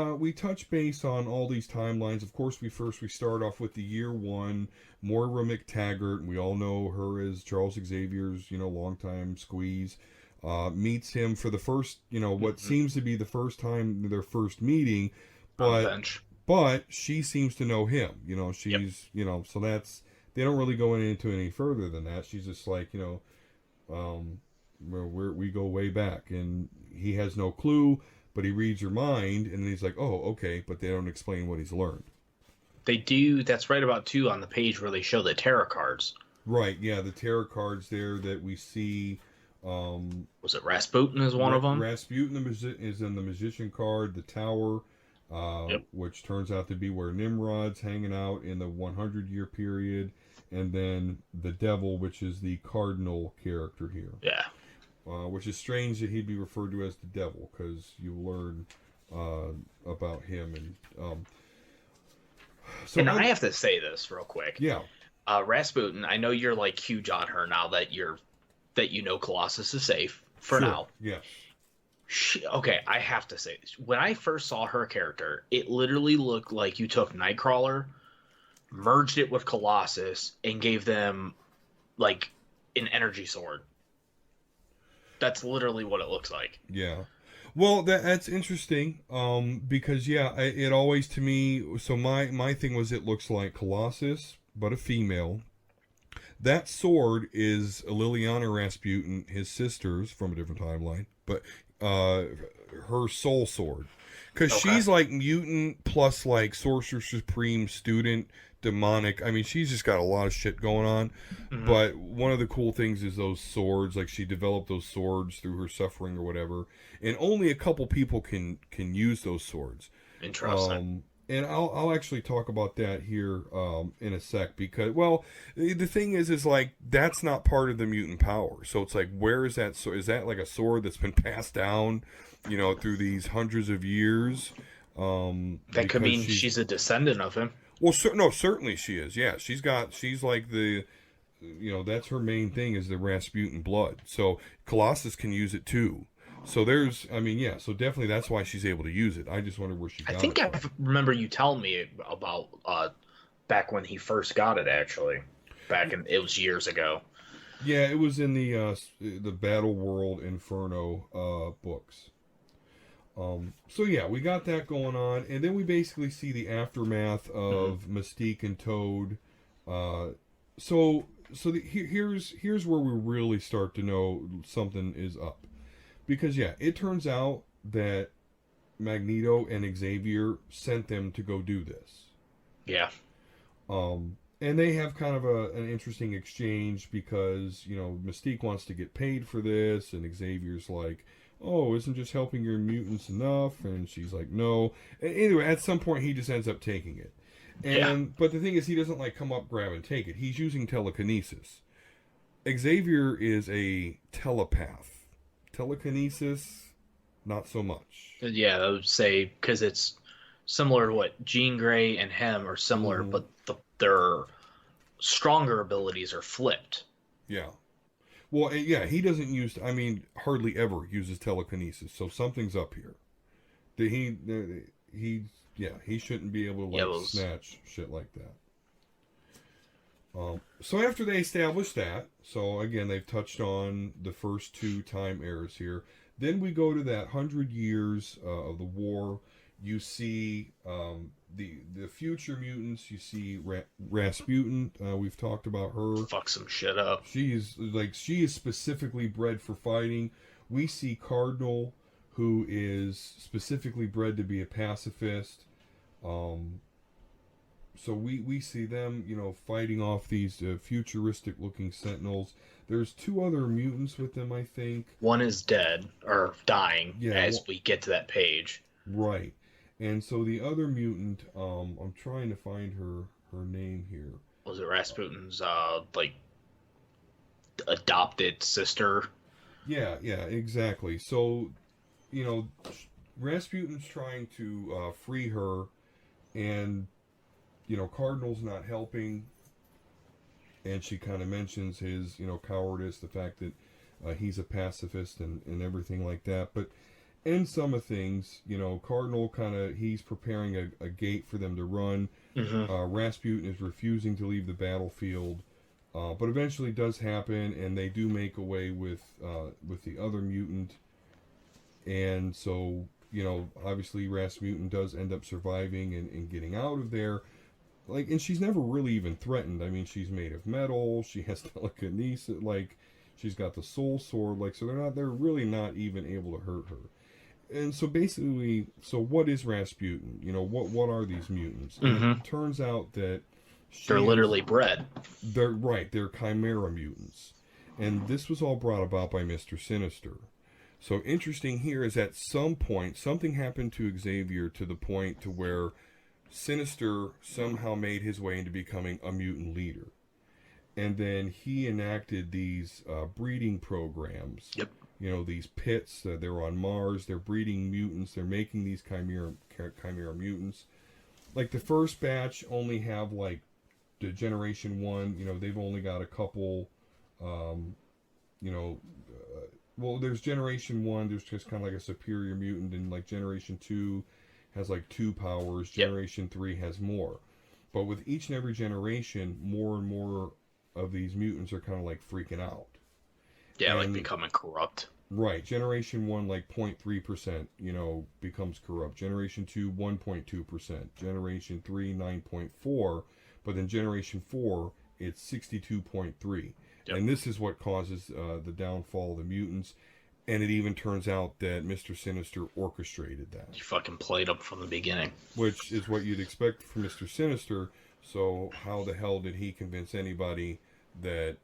Speaker 1: base on all these timelines. Of course, we start off with the year one, Moira McTaggart, and we all know her as Charles Xavier's longtime squeeze. Meets him for the first, what
Speaker 2: Mhm.
Speaker 1: seems to be the first time, their first meeting,
Speaker 2: On the
Speaker 1: but
Speaker 2: bench.
Speaker 1: she seems to know him.
Speaker 2: Yep.
Speaker 1: She's so that's, they don't really go into any further than that. She's just like, we go way back, and he has no clue, but he reads your mind, and then he's like, oh, okay, but they don't explain what he's learned.
Speaker 2: They do. That's right about two on the page where they show the tarot cards.
Speaker 1: Right, yeah, the tarot cards there that we see.
Speaker 2: Was it Rasputin is one of them?
Speaker 1: Rasputin is in the magician card, the tower,
Speaker 2: Yep.
Speaker 1: which turns out to be where Nimrod's hanging out in the 100-year period, and then the devil, which is the cardinal character here.
Speaker 2: Yeah.
Speaker 1: Which is strange that he'd be referred to as the devil, because you learn about him. And so
Speaker 2: And I have to say this real quick.
Speaker 1: yeah,
Speaker 2: Rasputin, I know you're like huge on her now that Colossus is safe for
Speaker 1: sure,
Speaker 2: now.
Speaker 1: yes,
Speaker 2: Okay, I have to say this. When I first saw her character, it literally looked like you took Nightcrawler, merged it with Colossus, and gave them like an energy sword. That's literally what it looks like.
Speaker 1: yeah. Well, that's interesting, because yeah, it always to me. So my thing was, it looks like Colossus, but a female. That sword is Liliana Rasputin, his sister's from a different timeline, but uh, her soul sword. Because
Speaker 2: Okay.
Speaker 1: she's like mutant plus like Sorcerer Supreme student demonic. I mean, she's just got a lot of shit going on.
Speaker 2: Hmm.
Speaker 1: But one of the cool things is those swords. Like she developed those swords through her suffering or whatever, and only a couple people can use those swords.
Speaker 2: Interesting.
Speaker 1: And I'll actually talk about that here in a sec because well the thing is like that's not part of the mutant power, so it's like where is that, so is that like a sword that's been passed down through these hundreds of years,
Speaker 2: That could
Speaker 1: because
Speaker 2: mean
Speaker 1: she's
Speaker 2: she's a descendant of him.
Speaker 1: well no certainly she is, yeah, she's like the that's her main thing is the Rasputin blood, so Colossus can use it too. So there's, I mean, yeah, so definitely that's why she's able to use it. I just wonder where she
Speaker 2: I
Speaker 1: got it
Speaker 2: think I
Speaker 1: from.
Speaker 2: remember you telling me about back when he first got it. Actually, back in it was years ago.
Speaker 1: Yeah, it was in the Battle World Inferno books. So yeah, we got that going on, and then we basically see the aftermath
Speaker 2: Hmm.
Speaker 1: of Mystique and Toad. Uh, here's where we really start to know something is up, because yeah, it turns out that Magneto and Xavier sent them to go do this.
Speaker 2: Yeah.
Speaker 1: And they have kind of an interesting exchange because, Mystique wants to get paid for this, and Xavier's like, oh, isn't just helping your mutants enough? And she's like, no. Anyway, at some point, he just ends up taking it.
Speaker 2: Yeah.
Speaker 1: But the thing is, he doesn't like come up, grab, and take it. He's using telekinesis. Xavier is a telepath. Telekinesis, not so much.
Speaker 2: Yeah, I would say because it's similar to what Jean Grey and him are similar,
Speaker 1: Mm-hmm.
Speaker 2: but their stronger abilities are flipped.
Speaker 1: Yeah. Well, yeah, he doesn't use. I mean, hardly ever uses telekinesis. So something's up here. That he, yeah, he shouldn't be able to
Speaker 2: Yeah,
Speaker 1: like
Speaker 2: those
Speaker 1: snatch shit like that. So after they establish that, so again they've touched on the first two time eras here. Then we go to that 100 years of the war. You see the future mutants. You see Rasputin. We've talked about her.
Speaker 2: fuck some shit up.
Speaker 1: She is specifically bred for fighting. We see Cardinal, who is specifically bred to be a pacifist. Um, so we see them, fighting off these futuristic looking Sentinels. There's two other mutants with them, I think.
Speaker 2: One is dead or dying
Speaker 1: Yeah,
Speaker 2: as we get to that page.
Speaker 1: right. And so the other mutant, I'm trying to find her name here.
Speaker 2: Was it Rasputin's like adopted sister?
Speaker 1: Yeah, yeah, exactly. So, you know, Rasputin's trying to free her, and Cardinal's not helping, and she kind of mentions his cowardice, the fact that he's a pacifist and everything like that. But in some of things, Cardinal he's preparing a gate for them to run.
Speaker 2: Hmm.
Speaker 1: Rasputin is refusing to leave the battlefield, but eventually does happen, and they do make away with the other mutant. And so, obviously Rasputin does end up surviving and getting out of there. And she's never really even threatened. I mean, she's made of metal. She has telekinesis. She's got the soul sword. So they're really not even able to hurt her. And so basically, so what is Rasputin? What are these mutants? And
Speaker 2: Hmm.
Speaker 1: it turns out that
Speaker 2: They're
Speaker 1: she is
Speaker 2: literally bred.
Speaker 1: they're right. They're chimera mutants, and this was all brought about by Mr. Sinister. So interesting here is at some point something happened to Xavier to the point to where Sinister somehow made his way into becoming a mutant leader, and then he enacted these breeding programs.
Speaker 2: Yep.
Speaker 1: These pits. They're on Mars. They're breeding mutants. They're making these chimera mutants. Like the first batch only have the generation one. They've only got a couple. Um, you know, well, there's generation one. There's just kind of like a superior mutant, and generation two has two powers.
Speaker 2: Yep.
Speaker 1: Generation three has more. But with each and every generation, more and more of these mutants are kind of freaking out.
Speaker 2: Yeah,
Speaker 1: And
Speaker 2: becoming corrupt.
Speaker 1: right, generation one 0.3%, becomes corrupt. Generation two 1.2%. Generation three 9.4, but then generation four it's 62.3.
Speaker 2: Yep.
Speaker 1: And this is what causes the downfall of the mutants. And it even turns out that Mr. Sinister orchestrated that,
Speaker 2: He fucking played him from the beginning.
Speaker 1: which is what you'd expect from Mr. Sinister. So how the hell did he convince anybody that,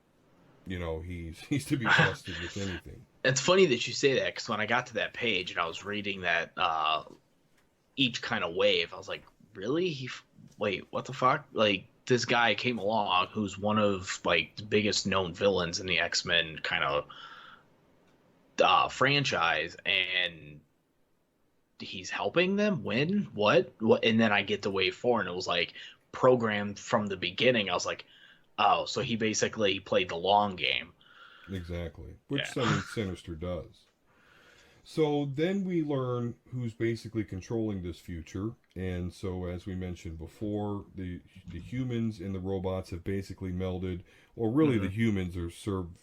Speaker 1: he's to be trusted with anything?
Speaker 2: It's funny that you say that because when I got to that page and I was reading that each kind of wave, I was like, really? Wait, what the fuck? Like, this guy came along who's one of like the biggest known villains in the X-Men kind of franchise, and he's helping them win. What? And then I get to wave four, and it was like programmed from the beginning. I was like, oh, so he basically played the long game.
Speaker 1: Exactly, which
Speaker 2: Yeah.
Speaker 1: Sinister does. So then we learn who's basically controlling this future, and so as we mentioned before, the humans and the robots have basically melded, or really the
Speaker 2: Hmm.
Speaker 1: humans are served.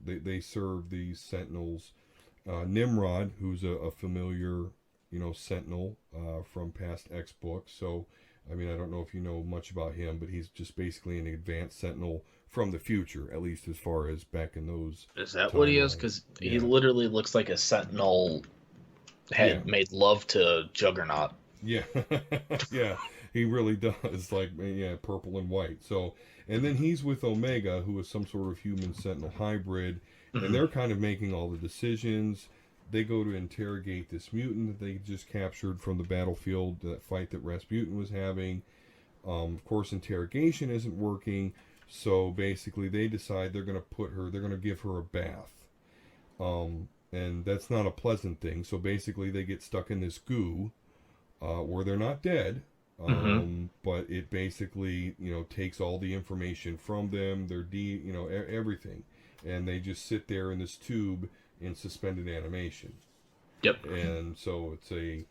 Speaker 1: They serve these Sentinels. Nimrod, who's a familiar, Sentinel from past X books. So, I mean, I don't know if you know much about him, but he's just basically an advanced Sentinel from the future, at least as far as back in those
Speaker 2: Is that what he is?
Speaker 1: timelines.
Speaker 2: Because he
Speaker 1: Yeah,
Speaker 2: literally looks like a Sentinel
Speaker 1: yeah,
Speaker 2: had made love to Juggernaut.
Speaker 1: yeah, yeah. He really does, like, yeah, purple and white. So, and then he's with Omega, who is some sort of human Sentinel hybrid, and
Speaker 2: Hmm.
Speaker 1: they're kind of making all the decisions. They go to interrogate this mutant that they just captured from the battlefield, that fight that Rasputin was having. Of course, interrogation isn't working, so basically they decide they're going to give her a bath. And that's not a pleasant thing. So basically, they get stuck in this goo where they're not dead,
Speaker 2: Hmm.
Speaker 1: but it basically takes all the information from them, everything, and they just sit there in this tube in suspended animation,
Speaker 2: Yep.
Speaker 1: and so it's a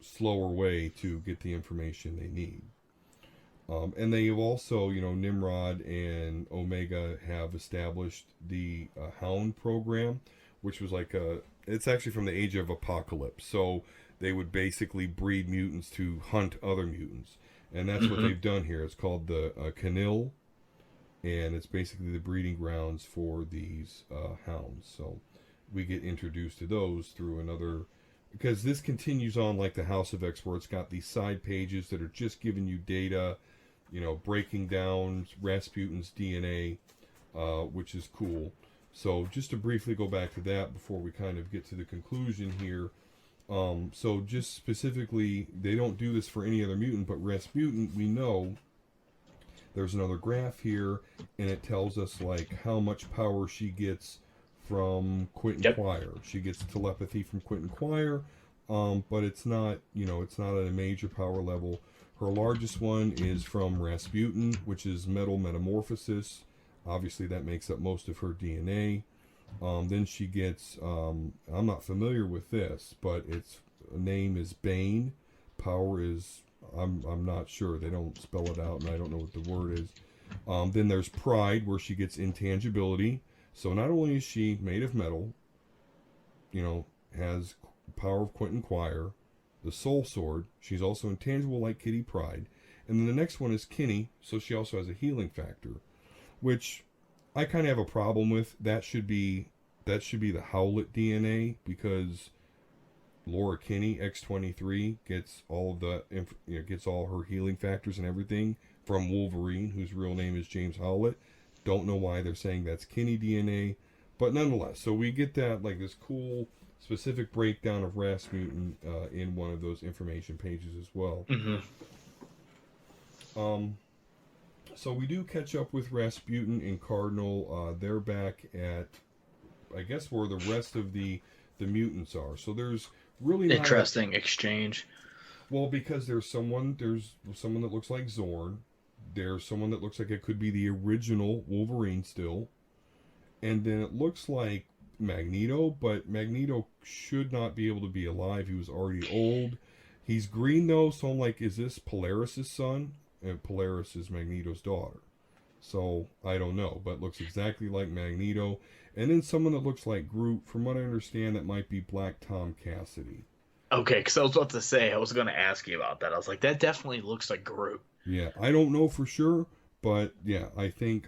Speaker 1: slower way to get the information they need. And they have also, Nimrod and Omega have established the Hound program, which was like it's actually from the Age of Apocalypse. So they would basically breed mutants to hunt other mutants. And that's what
Speaker 2: Hmm.
Speaker 1: they've done here. It's called the Canil, and it's basically the breeding grounds for these hounds. So we get introduced to those through another. Because this continues on like the House of X, where it's got these side pages that are just giving you data, breaking down Rasputin's DNA, which is cool. So just to briefly go back to that before we kind of get to the conclusion here. So just specifically, they don't do this for any other mutant, but Rasputin, we know there's another graph here, and it tells us like how much power she gets from Quentin
Speaker 2: Yep.
Speaker 1: Quire. She gets telepathy from Quentin Quire, but it's not at a major power level. Her largest one is from Rasputin, which is metal metamorphosis. Obviously, that makes up most of her DNA. Then she gets, I'm not familiar with this, but its name is Bane. Power is, I'm not sure. They don't spell it out, and I don't know what the word is. Then there's Pride, where she gets intangibility. So not only is she made of metal, has power of Quentin Quire, the Soul Sword. She's also intangible like Kitty Pryde. And then the next one is Kinney, so she also has a healing factor, which I kind of have a problem with. That should be the Howlett DNA, because Laura Kinney X-23 gets all of gets all her healing factors and everything from Wolverine, whose real name is James Howlett. Don't know why they're saying that's Kinney DNA, but nonetheless, so we get that like this cool specific breakdown of Rasputin in one of those information pages as well.
Speaker 2: Hmm.
Speaker 1: Um, so we do catch up with Rasputin and Cardinal. They're back at, I guess, where the rest of the mutants are. So there's really not a,
Speaker 2: Interesting exchange.
Speaker 1: well, because there's someone that looks like Zorn. There's someone that looks like it could be the original Wolverine still. And then it looks like Magneto, but Magneto should not be able to be alive. He was already old. He's green though, so I'm like, is this Polaris' son? And Polaris is Magneto's daughter. So I don't know, but looks exactly like Magneto. And then someone that looks like Groot. From what I understand, that might be Black Tom Cassidy.
Speaker 2: Okay, because I was about to say, I was going to ask you about that. I was like, that definitely looks like Groot.
Speaker 1: Yeah, I don't know for sure, but yeah, I think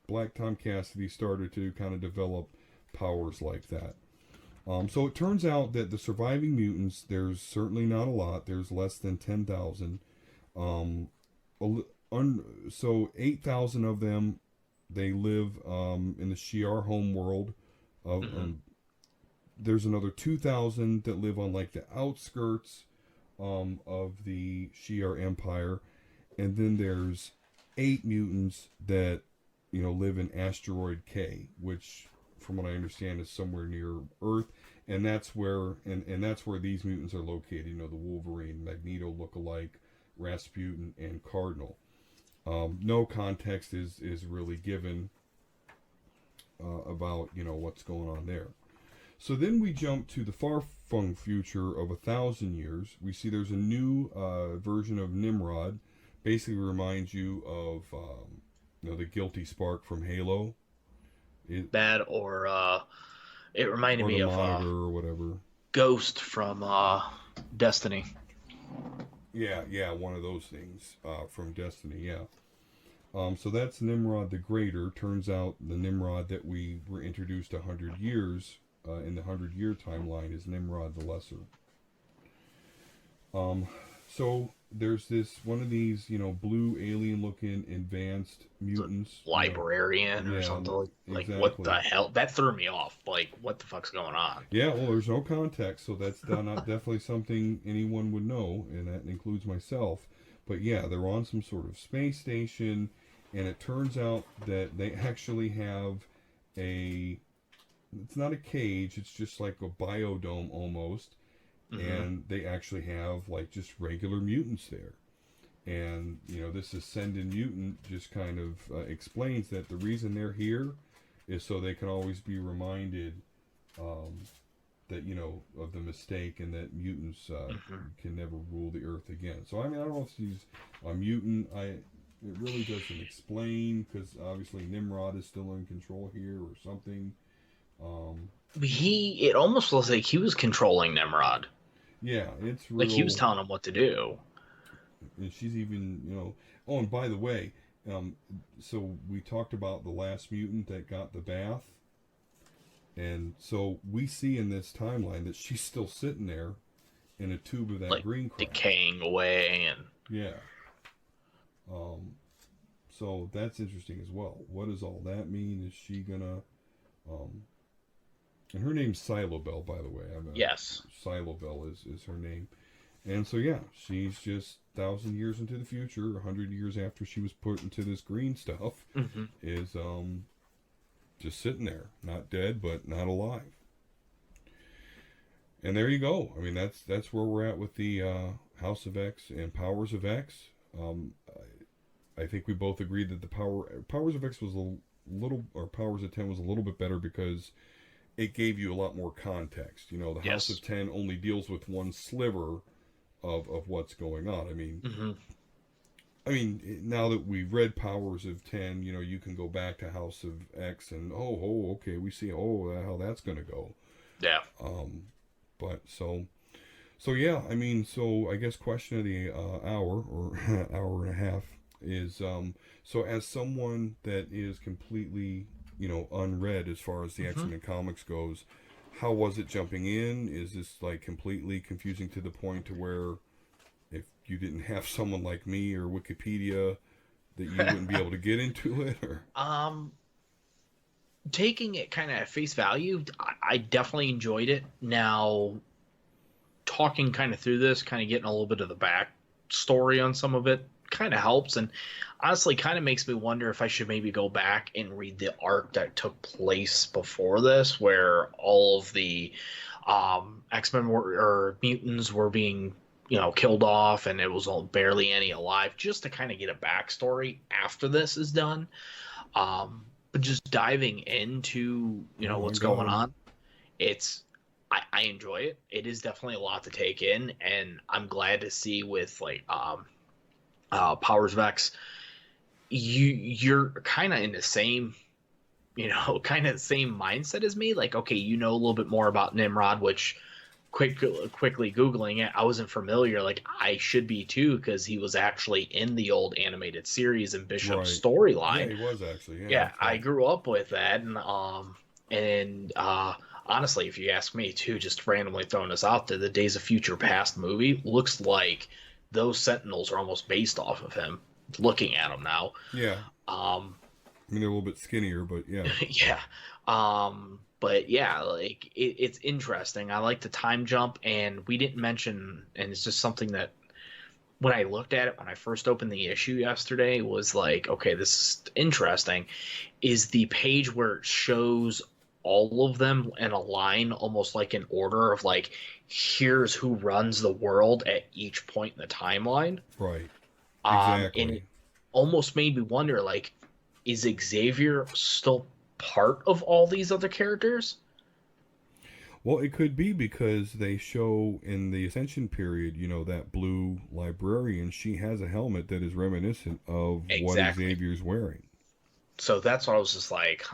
Speaker 1: Black Tom Cassidy started to kind of develop powers like that. So it turns out that the surviving mutants, there's certainly not a lot. There's less than 10,000. Um, so 8,000 of them, they live in the Shi'ar homeworld. Of, there's another 2,000 that live on like the outskirts of the Shi'ar Empire. And then there's 8 mutants that, live in Asteroid K, which, from what I understand, is somewhere near Earth, and that's where that's where these mutants are located. The Wolverine, Magneto lookalike, Rasputin, and Cardinal. No context is really given about what's going on there. So then we jump to the far-flung future of 1,000 years. We see there's a new version of Nimrod. Basically reminds you of the guilty spark from Halo. It
Speaker 2: reminded me of
Speaker 1: or whatever.
Speaker 2: Ghost from Destiny.
Speaker 1: Yeah, one of those things from Destiny. Yeah. So that's Nimrod the Greater. Turns out the Nimrod that we were introduced 100 years in the 100-year timeline is Nimrod the Lesser. So there's this one of these, blue alien-looking advanced mutants,
Speaker 2: librarian or something. Like
Speaker 1: exactly.
Speaker 2: What the hell? That threw me off. Like, what the fuck's going on?
Speaker 1: Yeah, well, there's no context, so that's not definitely something anyone would know, and that includes myself. But yeah, they're on some sort of space station, and it turns out that they actually have it's not a cage, it's just like a biodome almost. And they actually have like just regular mutants there. And, this ascended mutant just kind of explains that the reason they're here is so they can always be reminded that, of the mistake and that mutants can never rule the earth again. So, I mean, I don't know if she's a mutant. It really doesn't explain, because obviously Nimrod is still in control here or something.
Speaker 2: It almost was like he was controlling Nimrod.
Speaker 1: Yeah, it's real,
Speaker 2: like he was telling him what to do.
Speaker 1: And she's even, Oh, and by the way, so we talked about the last mutant that got the bath, and so we see in this timeline that she's still sitting there in a tube of that
Speaker 2: like
Speaker 1: green crap,
Speaker 2: decaying away, and
Speaker 1: yeah. So that's interesting as well. What does all that mean? Is she gonna, and her name's Silobel, by the way.
Speaker 2: Yes.
Speaker 1: Silobel is her name. And so, yeah, she's just 1,000 years into the future, 100 years after she was put into this green stuff, is just sitting there. Not dead, but not alive. And there you go. I mean, that's where we're at with the House of X and Powers of X. I think we both agreed that the Powers of X was Powers of 10 was a little bit better because it gave you a lot more context. The House of 10 only deals with one sliver of what's going on. I mean, now that we've read Powers of 10, you can go back to House of X and okay, we see how that's going to go.
Speaker 2: Yeah.
Speaker 1: But so yeah, I mean, so I guess question of the hour or hour and a half is so as someone that is completely unread as far as the X-Men comics goes, how was it jumping in? Is this like completely confusing to the point to where if you didn't have someone like me or Wikipedia that you wouldn't be able to get into it? Or
Speaker 2: taking it kind of at face value, I definitely enjoyed it. Now, talking kind of through this, kind of getting a little bit of the backstory on some of it kind of helps, and honestly kind of makes me wonder if I should maybe go back and read the arc that took place before this, where all of the X-Men or mutants were being killed off, and it was barely any alive, just to kind of get a backstory after this is done. But just diving into what's going on, I enjoy it. It is definitely a lot to take in, and I'm glad to see with like Powers of X, you're kind of in the same, kind of the same mindset as me. Like, okay, a little bit more about Nimrod, which quickly Googling it, I wasn't familiar. Like, I should be too, because he was actually in the old animated series and Bishop's storyline.
Speaker 1: Yeah, he was actually.
Speaker 2: Yeah, I grew up with that, and And honestly, if you ask me too, just randomly throwing this out there, the Days of Future Past movie looks like those Sentinels are almost based off of him. Looking at him now,
Speaker 1: Yeah.
Speaker 2: um,
Speaker 1: I mean, they're a little bit skinnier, but yeah.
Speaker 2: yeah. But yeah, like it's interesting. I like the time jump, and we didn't mention, and it's just something that when I looked at it when I first opened the issue yesterday was like, okay, this is interesting. Is the page where it shows all of them in a line, almost like an order of like, here's who runs the world at each point in the timeline.
Speaker 1: Right.
Speaker 2: And
Speaker 1: Exactly.
Speaker 2: it almost made me wonder, like, is Xavier still part of all these other characters?
Speaker 1: Well, it could be because they show in the Ascension period, that blue librarian, she has a helmet that is reminiscent of what
Speaker 2: Exactly.
Speaker 1: Xavier's wearing.
Speaker 2: So that's what I was just like,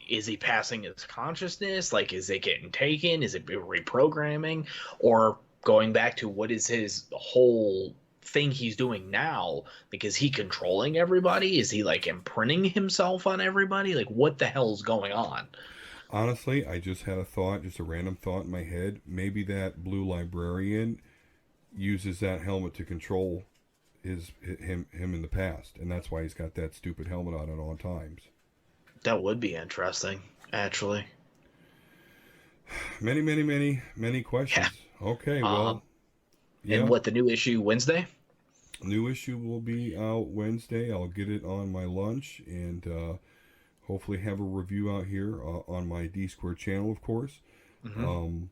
Speaker 2: is he passing his consciousness? Like, is it getting taken? Is it reprogramming? Or going back to what is his whole thing he's doing now? Like, is he controlling everybody? Is he like imprinting himself on everybody? Like, what the hell's going on?
Speaker 1: Honestly, I just had a thought, just a random thought in my head. Maybe that blue librarian uses that helmet to control him in the past, and that's why he's got that stupid helmet on at all times.
Speaker 2: That would be interesting, actually.
Speaker 1: Many, many, many, many
Speaker 2: Yeah.
Speaker 1: questions. Okay,
Speaker 2: Um,
Speaker 1: well,
Speaker 2: and
Speaker 1: yeah.
Speaker 2: what the new issue Wednesday?
Speaker 1: New issue will be out Wednesday. I'll get it on my lunch and hopefully have a review out here on my D Square channel, of course.
Speaker 2: Hmm.
Speaker 1: Um,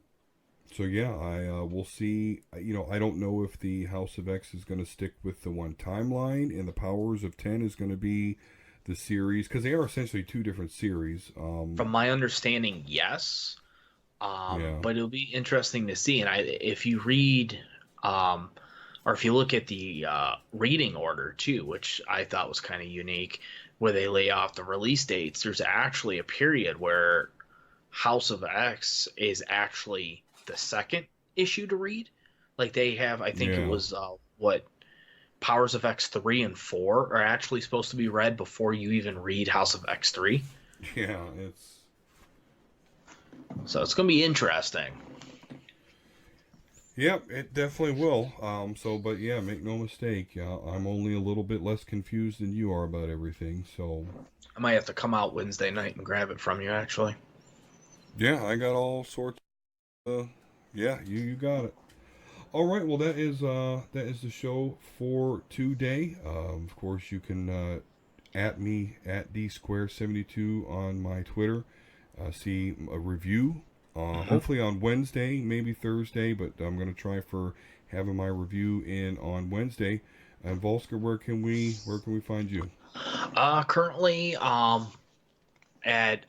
Speaker 1: so yeah, I will see. I don't know if the House of X is going to stick with the one timeline, and the Powers of 10 is going to be the series because they are essentially two different series.
Speaker 2: From my understanding, yes.
Speaker 1: Yeah,
Speaker 2: But it'll be interesting to see. And if you read, um, or if you look at the reading order too, which I thought was kind of unique, where they lay off the release dates, there's actually a period where House of X is actually the second issue to read. Like they have, I think it
Speaker 1: yeah,
Speaker 2: was what Powers of X 3 and 4 are actually supposed to be read before you even read House of X 3.
Speaker 1: yeah. It's
Speaker 2: So it's going to be interesting.
Speaker 1: Yep, it definitely will. But yeah, make no mistake. I'm only a little bit less confused than you are about everything. So,
Speaker 2: I might have to come out Wednesday night and grab it from you, actually.
Speaker 1: yeah, I got all sorts. Yeah, you got it. All right, well that is the show for today. Of course, you can at me at d square 72 on my Twitter. See a review.
Speaker 2: Hmm.
Speaker 1: Hopefully on Wednesday, maybe Thursday, but I'm gonna try for having my review in on Wednesday. And Vulsker, where can we find you?
Speaker 2: Currently, at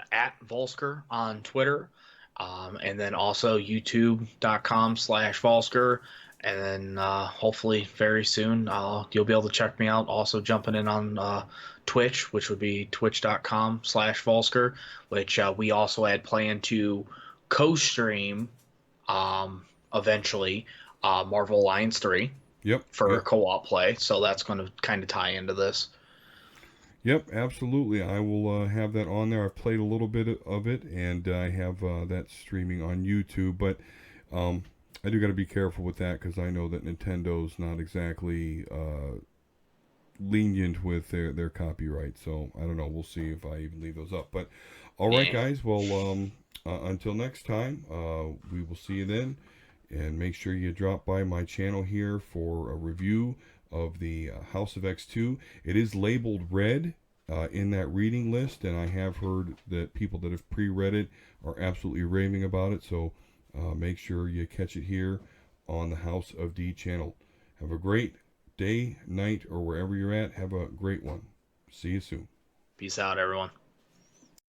Speaker 2: Vulsker on Twitter, and then also YouTube.com/Vulsker, and then hopefully very soon you'll be able to check me out. Also jumping in on Twitch, which would be twitch.com/Vulsker, which we also had planned to co-stream eventually Marvel Alliance 3
Speaker 1: Yep,
Speaker 2: for
Speaker 1: yep,
Speaker 2: co-op play. So that's going to kind of tie into this.
Speaker 1: yep. Absolutely, I will have that on there. I've played a little bit of it, and I have that streaming on YouTube. But um, I do got to be careful with that because I know that Nintendo's not exactly lenient with their copyright. So I don't know. We'll see if I even leave those up. But all right,
Speaker 2: Yeah.
Speaker 1: guys. Well, until next time, we will see you then. And make sure you drop by my channel here for a review of the House of X2. It is labeled red in that reading list, and I have heard that people that have pre-read it are absolutely raving about it. So make sure you catch it here on the House of D channel. Have a great day, night, or wherever you're at. Have a great one. See you soon.
Speaker 2: Peace out, everyone.